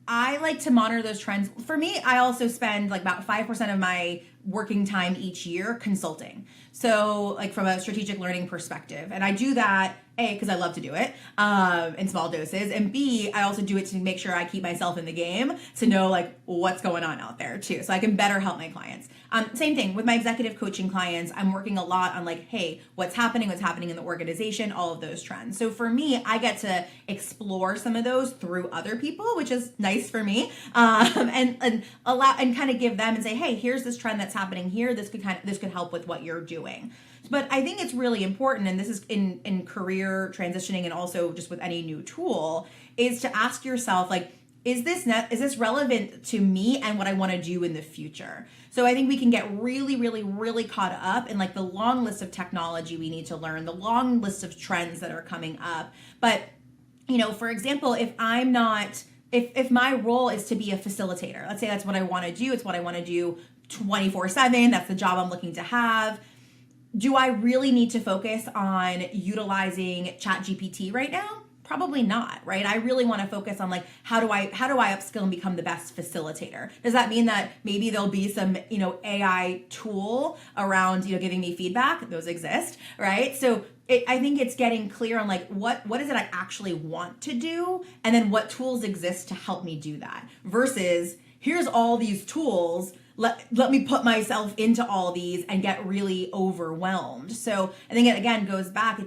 like to monitor those trends. For me, I also spend like about 5% of my working time each year consulting. So like from a strategic learning perspective. And I do that, A, because I love to do it in small doses. And B, I also do it to make sure I keep myself in the game to know like what's going on out there too. So I can better help my clients. Same thing with my executive coaching clients. I'm working a lot on like, hey, what's happening in the organization, all of those trends. So for me, I get to explore some of those through other people, which is nice for me. And allow and kind of give them and say, hey, here's this trend that's happening here. This could help with what you're doing. But I think it's really important, and this is in career transitioning and also just with any new tool, is to ask yourself like, is this relevant to me and what I want to do in the future? So I think we can get really, really, really caught up in like the long list of technology we need to learn, the long list of trends that are coming up. But, you know, for example, if my role is to be a facilitator, let's say that's what I want to do, it's what I want to do 24/7, that's the job I'm looking to have. Do I really need to focus on utilizing ChatGPT right now? Probably not, right? I really want to focus on like how do I upskill and become the best facilitator? Does that mean that maybe there'll be some, you know, AI tool around, you know, giving me feedback? Those exist, right? So I think it's getting clear on like what is it I actually want to do, and then what tools exist to help me do that versus here's all these tools. Let me put myself into all these and get really overwhelmed. So I think it again goes back.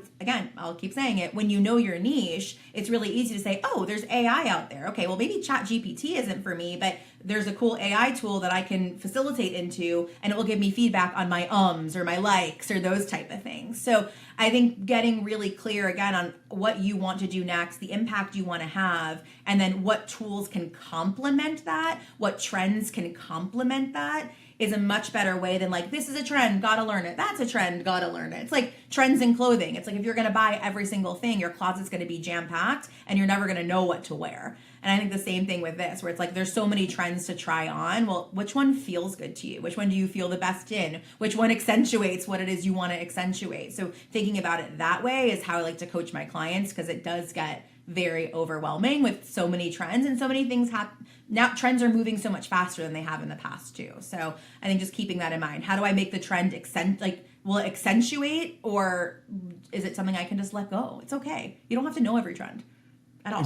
I'll keep saying it. When you know your niche, it's really easy to say, oh, there's AI out there. Okay, well maybe ChatGPT isn't for me, but there's a cool AI tool that I can facilitate into, and it will give me feedback on my ums or my likes or those type of things. So I think getting really clear again on what you want to do next, the impact you want to have, and then what tools can complement that, what trends can complement that is a much better way than like, this is a trend, gotta learn it. That's a trend, gotta learn it. It's like trends in clothing. It's like if you're gonna buy every single thing, your closet's gonna be jam-packed and you're never gonna know what to wear. And I think the same thing with this, where it's like there's so many trends to try on. Well, which one feels good to you? Which one do you feel the best in? Which one accentuates what it is you want to accentuate? So thinking about it that way is how I like to coach my clients, because it does get very overwhelming with so many trends and so many things happen. Now trends are moving so much faster than they have in the past too. So I think just keeping that in mind. How do I make the trend will it accentuate, or is it something I can just let go? It's okay. You don't have to know every trend at all.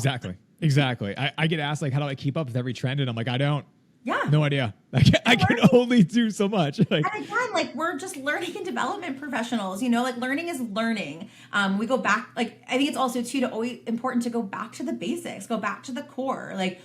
Exactly. I get asked like, how do I keep up with every trend? And I'm like, I don't.
Yeah.
No idea. I can only do so much.
And again, like we're just learning and development professionals, you know, like learning is learning. We go back, like, I think it's also too always important to go back to the basics, go back to the core. Like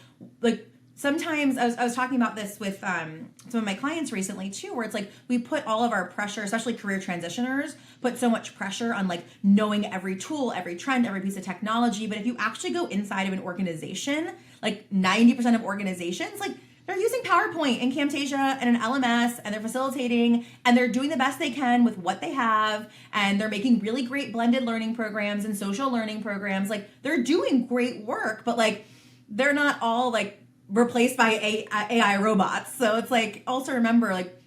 sometimes I was talking about this with some of my clients recently too, where it's like we put all of our pressure, especially career transitioners, put so much pressure on like knowing every tool, every trend, every piece of technology. But if you actually go inside of an organization, like 90% of organizations, like they're using PowerPoint and Camtasia and an LMS, and they're facilitating, and they're doing the best they can with what they have, and they're making really great blended learning programs and social learning programs. Like they're doing great work, but like they're not all like replaced by AI robots. So it's like, also remember, like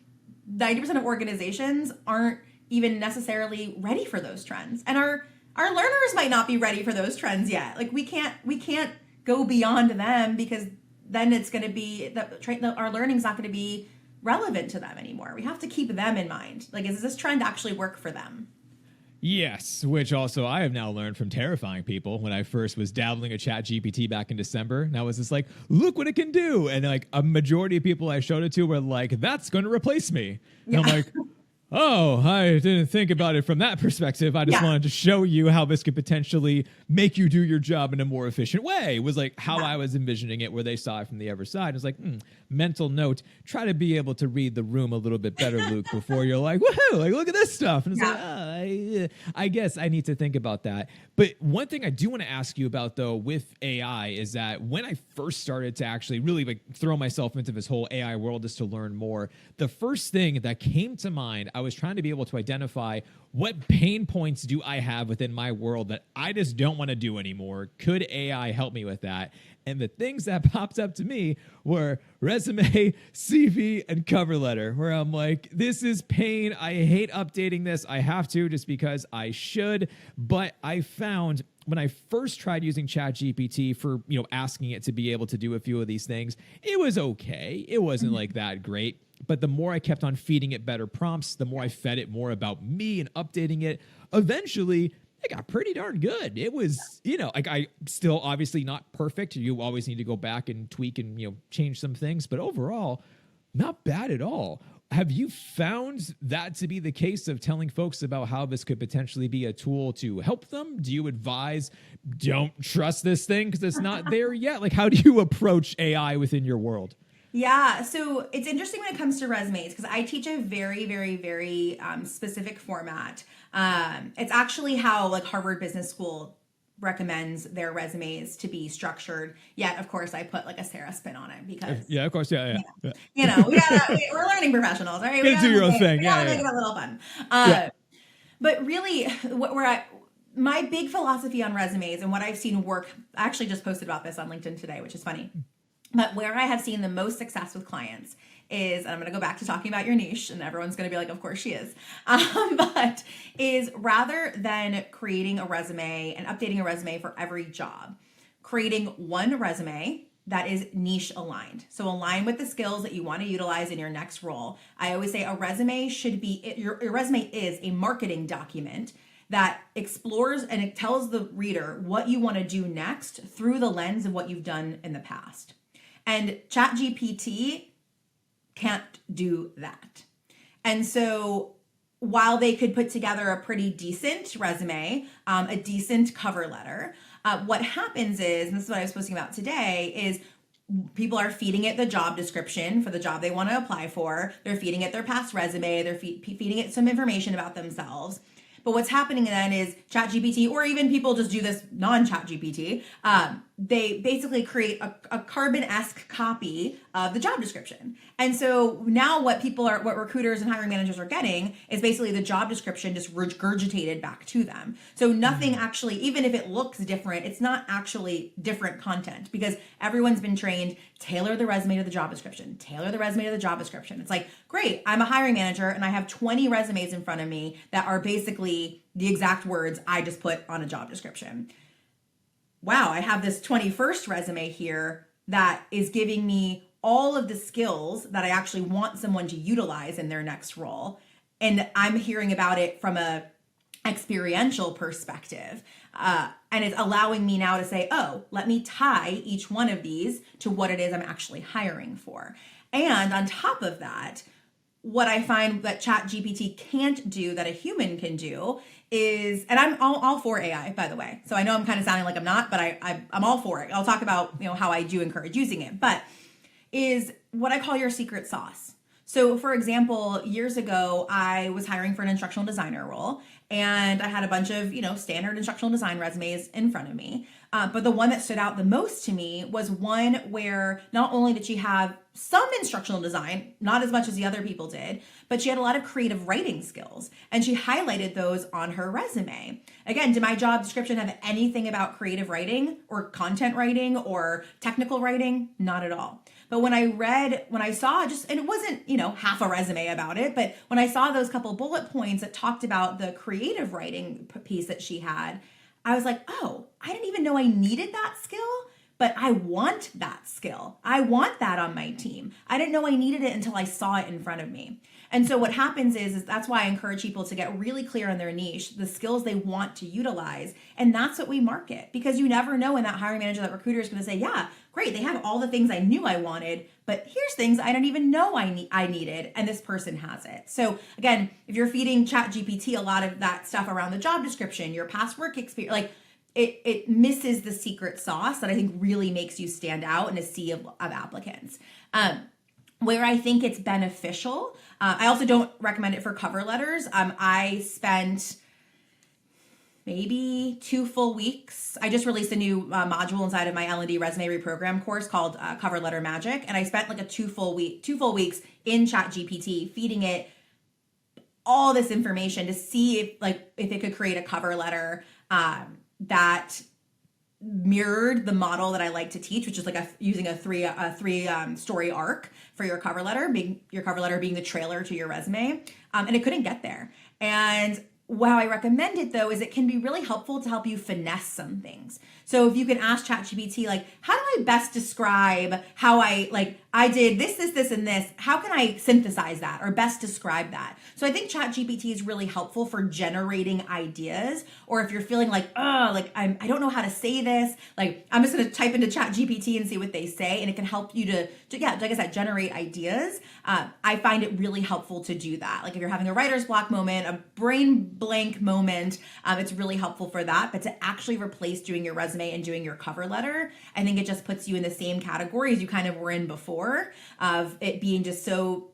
90% of organizations aren't even necessarily ready for those trends, and our learners might not be ready for those trends yet. Like we can't go beyond them, because then it's going to be our learning's not going to be relevant to them anymore. We have to keep them in mind. Like, does this trend actually work for them?
Yes, which also I have now learned from terrifying people. When I first was dabbling a ChatGPT back in December, and I was just like, look what it can do. And like a majority of people I showed it to were like, that's going to replace me. And I'm like, Oh, I didn't think about it from that perspective. I just
Yeah.
wanted to show you how this could potentially make you do your job in a more efficient way. Was like how
Yeah.
I was envisioning it, where they saw it from the other side. It was like, mental note, try to be able to read the room a little bit better, Luke, before you're like, woohoo, like look at this stuff. And it's like, I guess I need to think about that. But one thing I do want to ask you about, though, with AI is that when I first started to actually really like throw myself into this whole AI world just to learn more, the first thing that came to mind, I was trying to be able to identify what pain points do I have within my world that I just don't want to do anymore. Could AI help me with that? And the things that popped up to me were resume, CV, and cover letter, where I'm like, this is pain. I hate updating this. I have to just because I should. But I found when I first tried using ChatGPT for, asking it to be able to do a few of these things, it was okay. It wasn't like that great. But the more I kept on feeding it better prompts, the more I fed it more about me and updating it, eventually it got pretty darn good. It was, like I still obviously not perfect. You always need to go back and tweak and, change some things. But overall, not bad at all. Have you found that to be the case of telling folks about how this could potentially be a tool to help them? Do you advise, don't trust this thing because it's not there yet? Like, how do you approach AI within your world?
Yeah, so it's interesting when it comes to resumes because I teach a very, very, very specific format. It's actually how like Harvard Business School recommends their resumes to be structured. Yet, of course, I put like a Sarah spin on it because
Yeah, of course, yeah.
we're learning professionals, right?
You gotta do your own thing.
We
Yeah,
gotta make it a little fun. But really, my big philosophy on resumes and what I've seen work. I actually just posted about this on LinkedIn today, which is funny. But where I have seen the most success with clients is, and I'm going to go back to talking about your niche, and everyone's going to be like, of course she is, but is rather than creating a resume and updating a resume for every job, creating one resume that is niche aligned. So align with the skills that you want to utilize in your next role. I always say a resume should be, your resume is a marketing document that explores and it tells the reader what you want to do next through the lens of what you've done in the past. And ChatGPT can't do that. And so while they could put together a pretty decent resume, a decent cover letter, what happens is, and this is what I was posting about today, is people are feeding it the job description for the job they want to apply for. They're feeding it their past resume. They're feeding it some information about themselves. But what's happening then is ChatGPT, or even people just do this non-ChatGPT, they basically create a carbon-esque copy of the job description. And so now what recruiters and hiring managers are getting is basically the job description just regurgitated back to them. So nothing actually, even if it looks different, it's not actually different content because everyone's been trained, tailor the resume to the job description, tailor the resume to the job description. It's like, great, I'm a hiring manager and I have 20 resumes in front of me that are basically the exact words I just put on a job description. Wow, I have this 21st resume here that is giving me all of the skills that I actually want someone to utilize in their next role. And I'm hearing about it from a experiential perspective. And it's allowing me now to say, oh, let me tie each one of these to what it is I'm actually hiring for. And on top of that, what I find that ChatGPT can't do that a human can do is, and I'm all for AI, by the way. So I know I'm kind of sounding like I'm not, but I'm all for it. I'll talk about how I do encourage using it, but is what I call your secret sauce. So for example, years ago, I was hiring for an instructional designer role and I had a bunch of, standard instructional design resumes in front of me. But the one that stood out the most to me was one where not only did she have some instructional design, not as much as the other people did, but she had a lot of creative writing skills and she highlighted those on her resume. Again, did my job description have anything about creative writing or content writing or technical writing? Not at all. But when I saw and it wasn't, half a resume about it, but when I saw those couple bullet points that talked about the creative writing piece that she had, I was like, oh, I didn't even know I needed that skill, but I want that skill. I want that on my team. I didn't know I needed it until I saw it in front of me. And so what happens is that's why I encourage people to get really clear on their niche, the skills they want to utilize. And that's what we market, because you never know when that hiring manager, that recruiter is going to say, yeah, great, they have all the things I knew I wanted, but here's things I didn't even know I needed, and this person has it. So again, if you're feeding ChatGPT a lot of that stuff around the job description, your past work experience, like it misses the secret sauce that I think really makes you stand out in a sea of applicants. Where I think it's beneficial, I also don't recommend it for cover letters. I spent maybe 2 full weeks. I just released a new module inside of my L&D resume reprogram course called Cover Letter Magic. And I spent like 2 full weeks in ChatGPT feeding it all this information to see if it could create a cover letter that mirrored the model that I like to teach, which is like using a three story arc for your cover letter, being the trailer to your resume. And it couldn't get there. And how I recommend it though is it can be really helpful to help you finesse some things. So if you can ask ChatGPT, like, how do I best describe how I did this, and this, how can I synthesize that or best describe that? So I think ChatGPT is really helpful for generating ideas, or if you're feeling like, I don't know how to say this, like I'm just going to type into ChatGPT and see what they say. And it can help you to like I said, generate ideas. I find it really helpful to do that. Like if you're having a writer's block moment, a brain blank moment, it's really helpful for that. But to actually replace doing your resume and doing your cover letter, I think it just puts you in the same category as you kind of were in before, of it being just so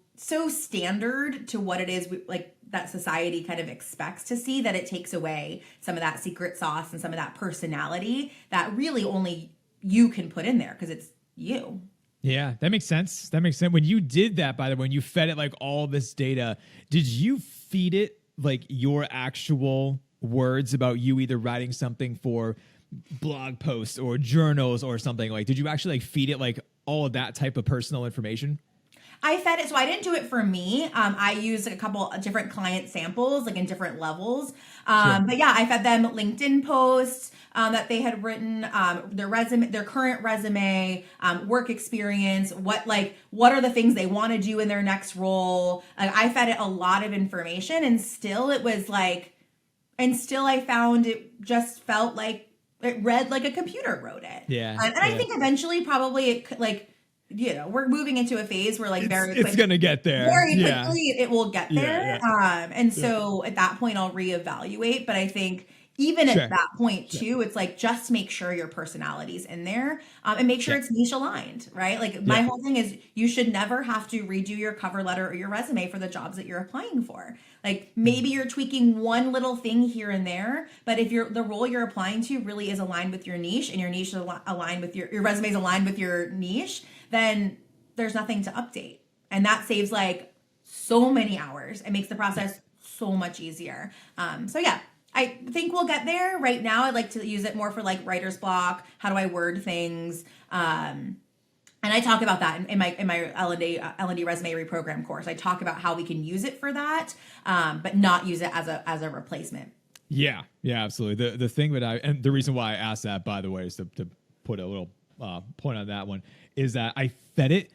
standard to what it is like that society kind of expects to see, that it takes away some of that secret sauce and some of that personality that really only you can put in there because it's you.
Yeah, that makes sense. When you did that, by the way, when you fed it like all this data, did you feed it like your actual words about you either writing something for blog posts or journals or something? Like, did you actually like feed it like all of that type of personal information?
I fed it, so I didn't do it for me. I used like a couple of different client samples, like in different levels.
Sure.
But yeah, I fed them LinkedIn posts that they had written, their resume, their current resume, work experience, what are the things they want to do in their next role. I fed it a lot of information, and still I found it just felt like it read like a computer wrote it.
Yeah.
And I think eventually probably it could we're moving into a phase where
it's going to get there.
Very quickly it will get there.
Yeah.
And so at that point I'll reevaluate. But I think even at that point too, it's like, just make sure your personality's in there, and make sure it's niche aligned, right? Like my whole thing is you should never have to redo your cover letter or your resume for the jobs that you're applying for. Like maybe you're tweaking one little thing here and there, but if the role you're applying to really is aligned with your niche, and your niche is aligned with your resume is aligned with your niche, then there's nothing to update. And that saves like so many hours. It makes the process so much easier. So yeah, I think we'll get there. Right now, I'd like to use it more for like writer's block. How do I word things? And I talk about that in my L&D resume reprogram course. I talk about how we can use it for that, but not use it as a replacement.
Yeah, absolutely. The thing that and the reason why I asked that, by the way, is to put a little point on that one, is that I fed it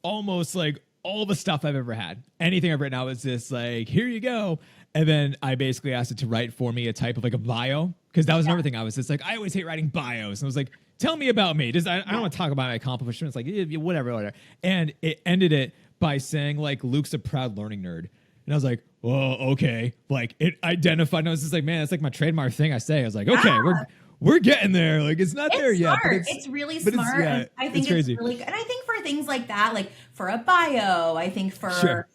almost like all the stuff I've ever had. Anything I've written out was just like, here you go. And then I basically asked it to write for me a type of like a bio, because that was another thing. I was just like, I always hate writing bios. And I was like, tell me about me. I don't want to talk about my accomplishments. Like, whatever. And it ended it by saying like, Luke's a proud learning nerd. And I was like, oh, okay. Like it identified. And I was just like, man, that's like my trademark thing I say. I was like, okay, we're getting there. Like it's not there yet. But
it's really smart. And I think it's
crazy.
Really good. And I think for things like that, like for a bio, I think for,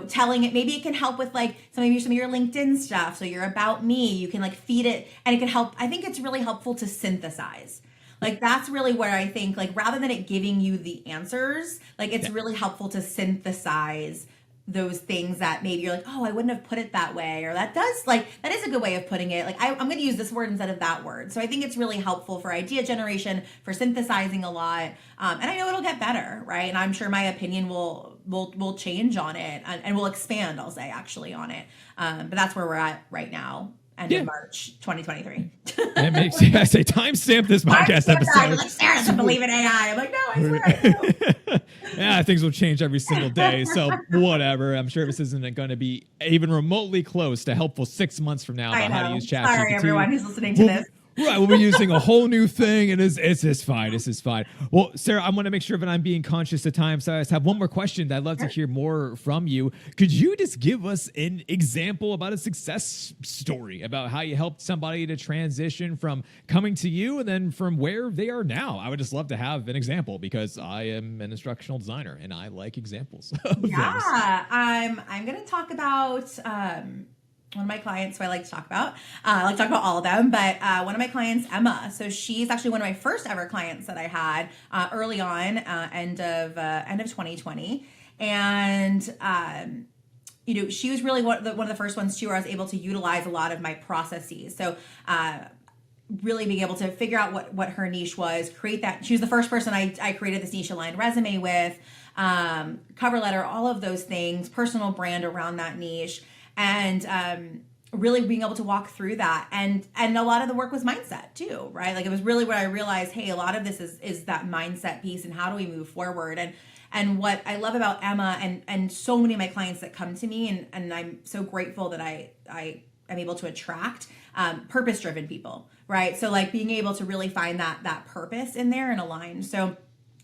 telling it, maybe it can help with like some of your LinkedIn stuff. So you're about me, you can like feed it, and it can help. I think it's really helpful to synthesize. Like that's really where I think, like, rather than it giving you the answers, like it's really helpful to synthesize those things that maybe you're like, oh, I wouldn't have put it that way, or that is a good way of putting it. Like I'm going to use this word instead of that word. So I think it's really helpful for idea generation, for synthesizing a lot. And I know it'll get better, right? And I'm sure my opinion will change on it, and will expand, I'll say, actually on it. But that's where we're at right now. end of March 2023.
That makes sense. I say timestamp this podcast episode.
Like, Sarah doesn't believe in AI. I'm like, no, I swear I do.
Yeah, things will change every single day. So whatever. I'm sure this isn't going to be even remotely close to helpful 6 months from now about how to use ChatGPT.
Sorry, everyone who's listening to this.
Right, we'll be using a whole new thing, and it's fine. This is fine. Well, Sarah, I want to make sure that I'm being conscious of time, so I just have one more question that I'd love to hear more from you. Could you just give us an example about a success story about how you helped somebody to transition from coming to you and then from where they are now? I would just love to have an example because I am an instructional designer and I like examples.
Yeah, I'm going to talk about one of my clients who I like to talk about. I like to talk about all of them, but one of my clients, Emma. So she's actually one of my first ever clients that I had early on, end of 2020, and she was really one of the first ones too, where I was able to utilize a lot of my processes. So really being able to figure out what her niche was, create that. She was the first person I created this niche aligned resume with, cover letter, all of those things, personal brand around that niche. And really being able to walk through that, and a lot of the work was mindset too, right? Like it was really where I realized, hey, a lot of this is that mindset piece, and how do we move forward? And what I love about Emma and so many of my clients that come to me, and I'm so grateful that I am able to attract purpose-driven people, right? So like being able to really find that purpose in there and align. So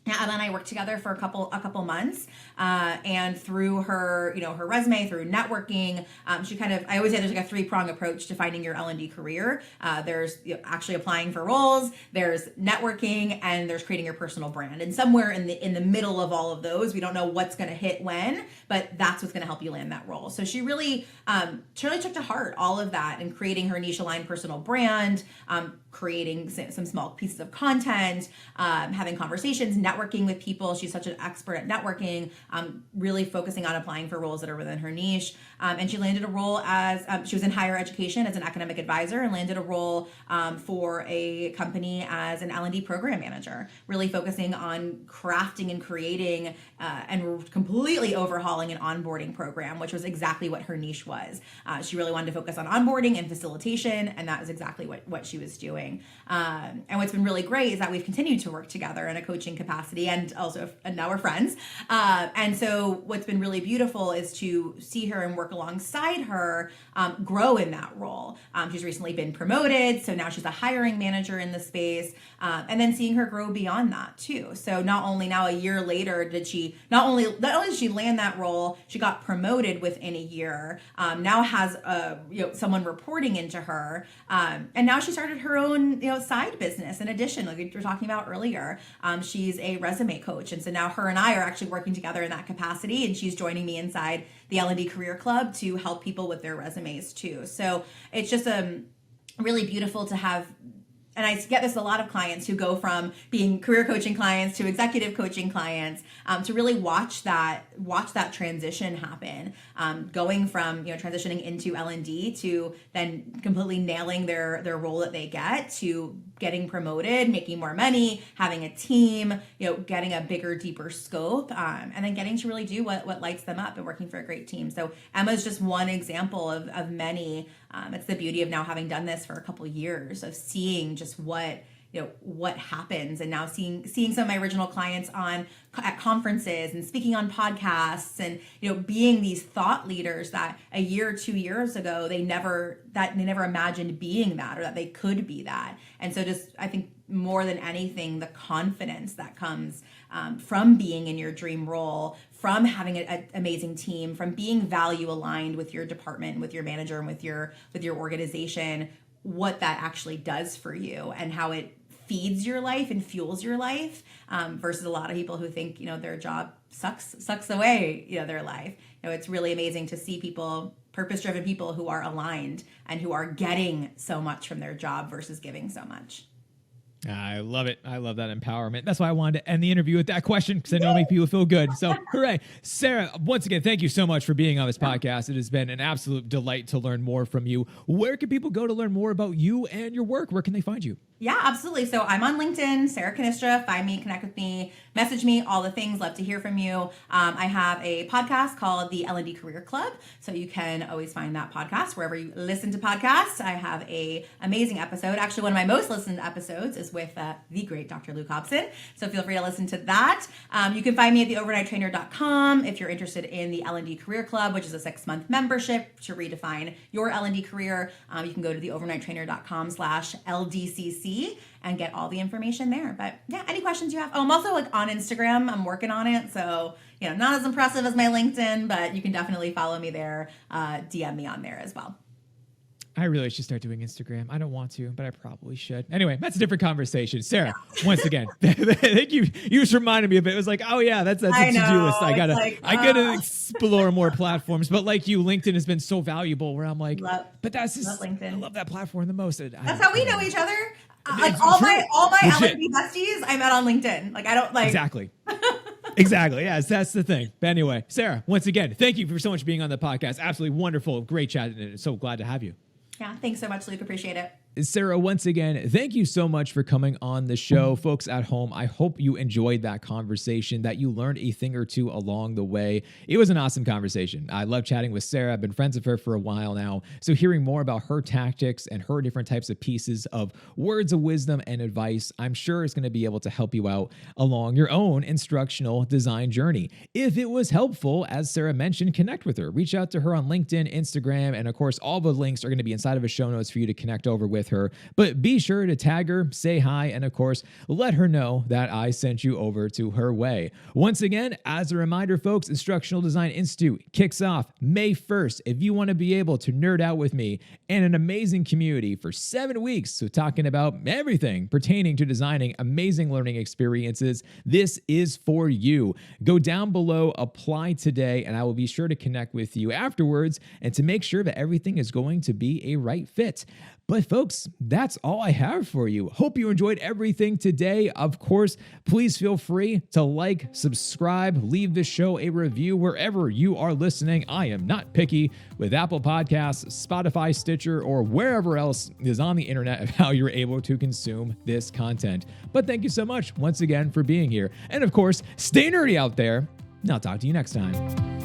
Emma and I worked together for a couple months, and through her, her resume, through networking, she I always say there's like a 3-prong approach to finding your L&D career. There's actually applying for roles, there's networking, and there's creating your personal brand. And somewhere in the middle of all of those, we don't know what's going to hit when, but that's what's going to help you land that role. So she really took to heart all of that and creating her niche aligned personal brand, creating some small pieces of content, having conversations, networking with people. She's such an expert at networking, really focusing on applying for roles that are within her niche. And she landed a role as, she was in higher education as an academic advisor, and landed a role for a company as an L&D program manager, really focusing on crafting and creating and completely overhauling an onboarding program, which was exactly what her niche was. She really wanted to focus on onboarding and facilitation, and that is exactly what she was doing. And what's been really great is that we've continued to work together in a coaching capacity, and also and now we're friends. And so what's been really beautiful is to see her and work alongside her grow in that role. She's recently been promoted, so now she's a hiring manager in the space, and then seeing her grow beyond that too. So not only now a year later did she not only did she land that role, she got promoted within a year. Now has someone reporting into her, and now she started her own side business in addition, like we were talking about earlier. She's a resume coach, and so now her and I are actually working together in that capacity, and she's joining me inside the L&D Career Club to help people with their resumes too. So it's just really beautiful to have. And I get this a lot of clients who go from being career coaching clients to executive coaching clients, to really watch that transition happen, going from transitioning into L&D to then completely nailing their role that they get, to getting promoted, making more money, having a team, getting a bigger, deeper scope, and then getting to really do what lights them up and working for a great team. So Emma's just one example of many. It's the beauty of now having done this for a couple of years, of seeing just what happens, and now seeing some of my original clients at conferences and speaking on podcasts, and being these thought leaders that a year or 2 years ago they never imagined being that, or that they could be that. And so just, I think more than anything, the confidence that comes from being in your dream role, from having an amazing team, from being value aligned with your department, with your manager, and with your organization, what that actually does for you and how it feeds your life and fuels your life, versus a lot of people who think their job sucks away their life. It's really amazing to see people, purpose-driven people, who are aligned and who are getting so much from their job versus giving so much.
I love it. I love that empowerment. That's why I wanted to end the interview with that question, because I know it'll make people feel good. So hooray. Sarah, once again, thank you so much for being on this podcast. It has been an absolute delight to learn more from you. Where can people go to learn more about you and your work? Where can they find you?
Yeah, absolutely. So I'm on LinkedIn, Sarah Cannistra. Find me, connect with me, message me, all the things. Love to hear from you. I have a podcast called the L&D Career Club. So you can always find that podcast wherever you listen to podcasts. I have a amazing episode. Actually, one of my most listened episodes is with the great Dr. Luke Hobson. So feel free to listen to that. You can find me at theovernighttrainer.com if you're interested in the L&D Career Club, which is a 6-month membership to redefine your L&D career. You can go to theovernighttrainer.com/LDCC and get all the information there. But yeah, any questions you have? Oh, I'm also like on Instagram. I'm working on it. So, not as impressive as my LinkedIn, but you can definitely follow me there. DM me on there as well.
I really should start doing Instagram. I don't want to, but I probably should. Anyway, that's a different conversation. Sarah, once again, thank you. You just reminded me of it. It was like, oh yeah, that's a to-do list. I gotta explore more platforms. But like you, LinkedIn has been so valuable where I'm like,
love LinkedIn.
I love that platform the most.
That's how we know each other. Like all my L&D besties I met on LinkedIn. Like I don't like
exactly. Exactly. Yes, that's the thing. But anyway, Sarah, once again, thank you for so much being on the podcast. Absolutely wonderful. Great chat. And so glad to have you.
Yeah, thanks so much, Luke. Appreciate it.
Sarah, once again, thank you so much for coming on the show. Folks at home, I hope you enjoyed that conversation, that you learned a thing or two along the way. It was an awesome conversation. I love chatting with Sarah. I've been friends with her for a while now. So hearing more about her tactics and her different types of pieces of words of wisdom and advice, I'm sure it's going to be able to help you out along your own instructional design journey. If it was helpful, as Sarah mentioned, connect with her. Reach out to her on LinkedIn, Instagram, and of course, all the links are going to be inside of a show notes for you to connect over with her. But be sure to tag her, say hi, and of course, let her know that I sent you over to her way. Once again, as a reminder, folks, Instructional Design Institute kicks off May 1st. If you want to be able to nerd out with me and an amazing community for 7 weeks, so talking about everything pertaining to designing amazing learning experiences, this is for you. Go down below, apply today, and I will be sure to connect with you afterwards and to make sure that everything is going to be a right fit. But folks, that's all I have for you. Hope you enjoyed everything today. Of course, please feel free to like, subscribe, leave the show a review wherever you are listening. I am not picky with Apple Podcasts, Spotify, Stitcher, or wherever else is on the internet of how you're able to consume this content. But thank you so much once again for being here. And of course, stay nerdy out there. And I'll talk to you next time.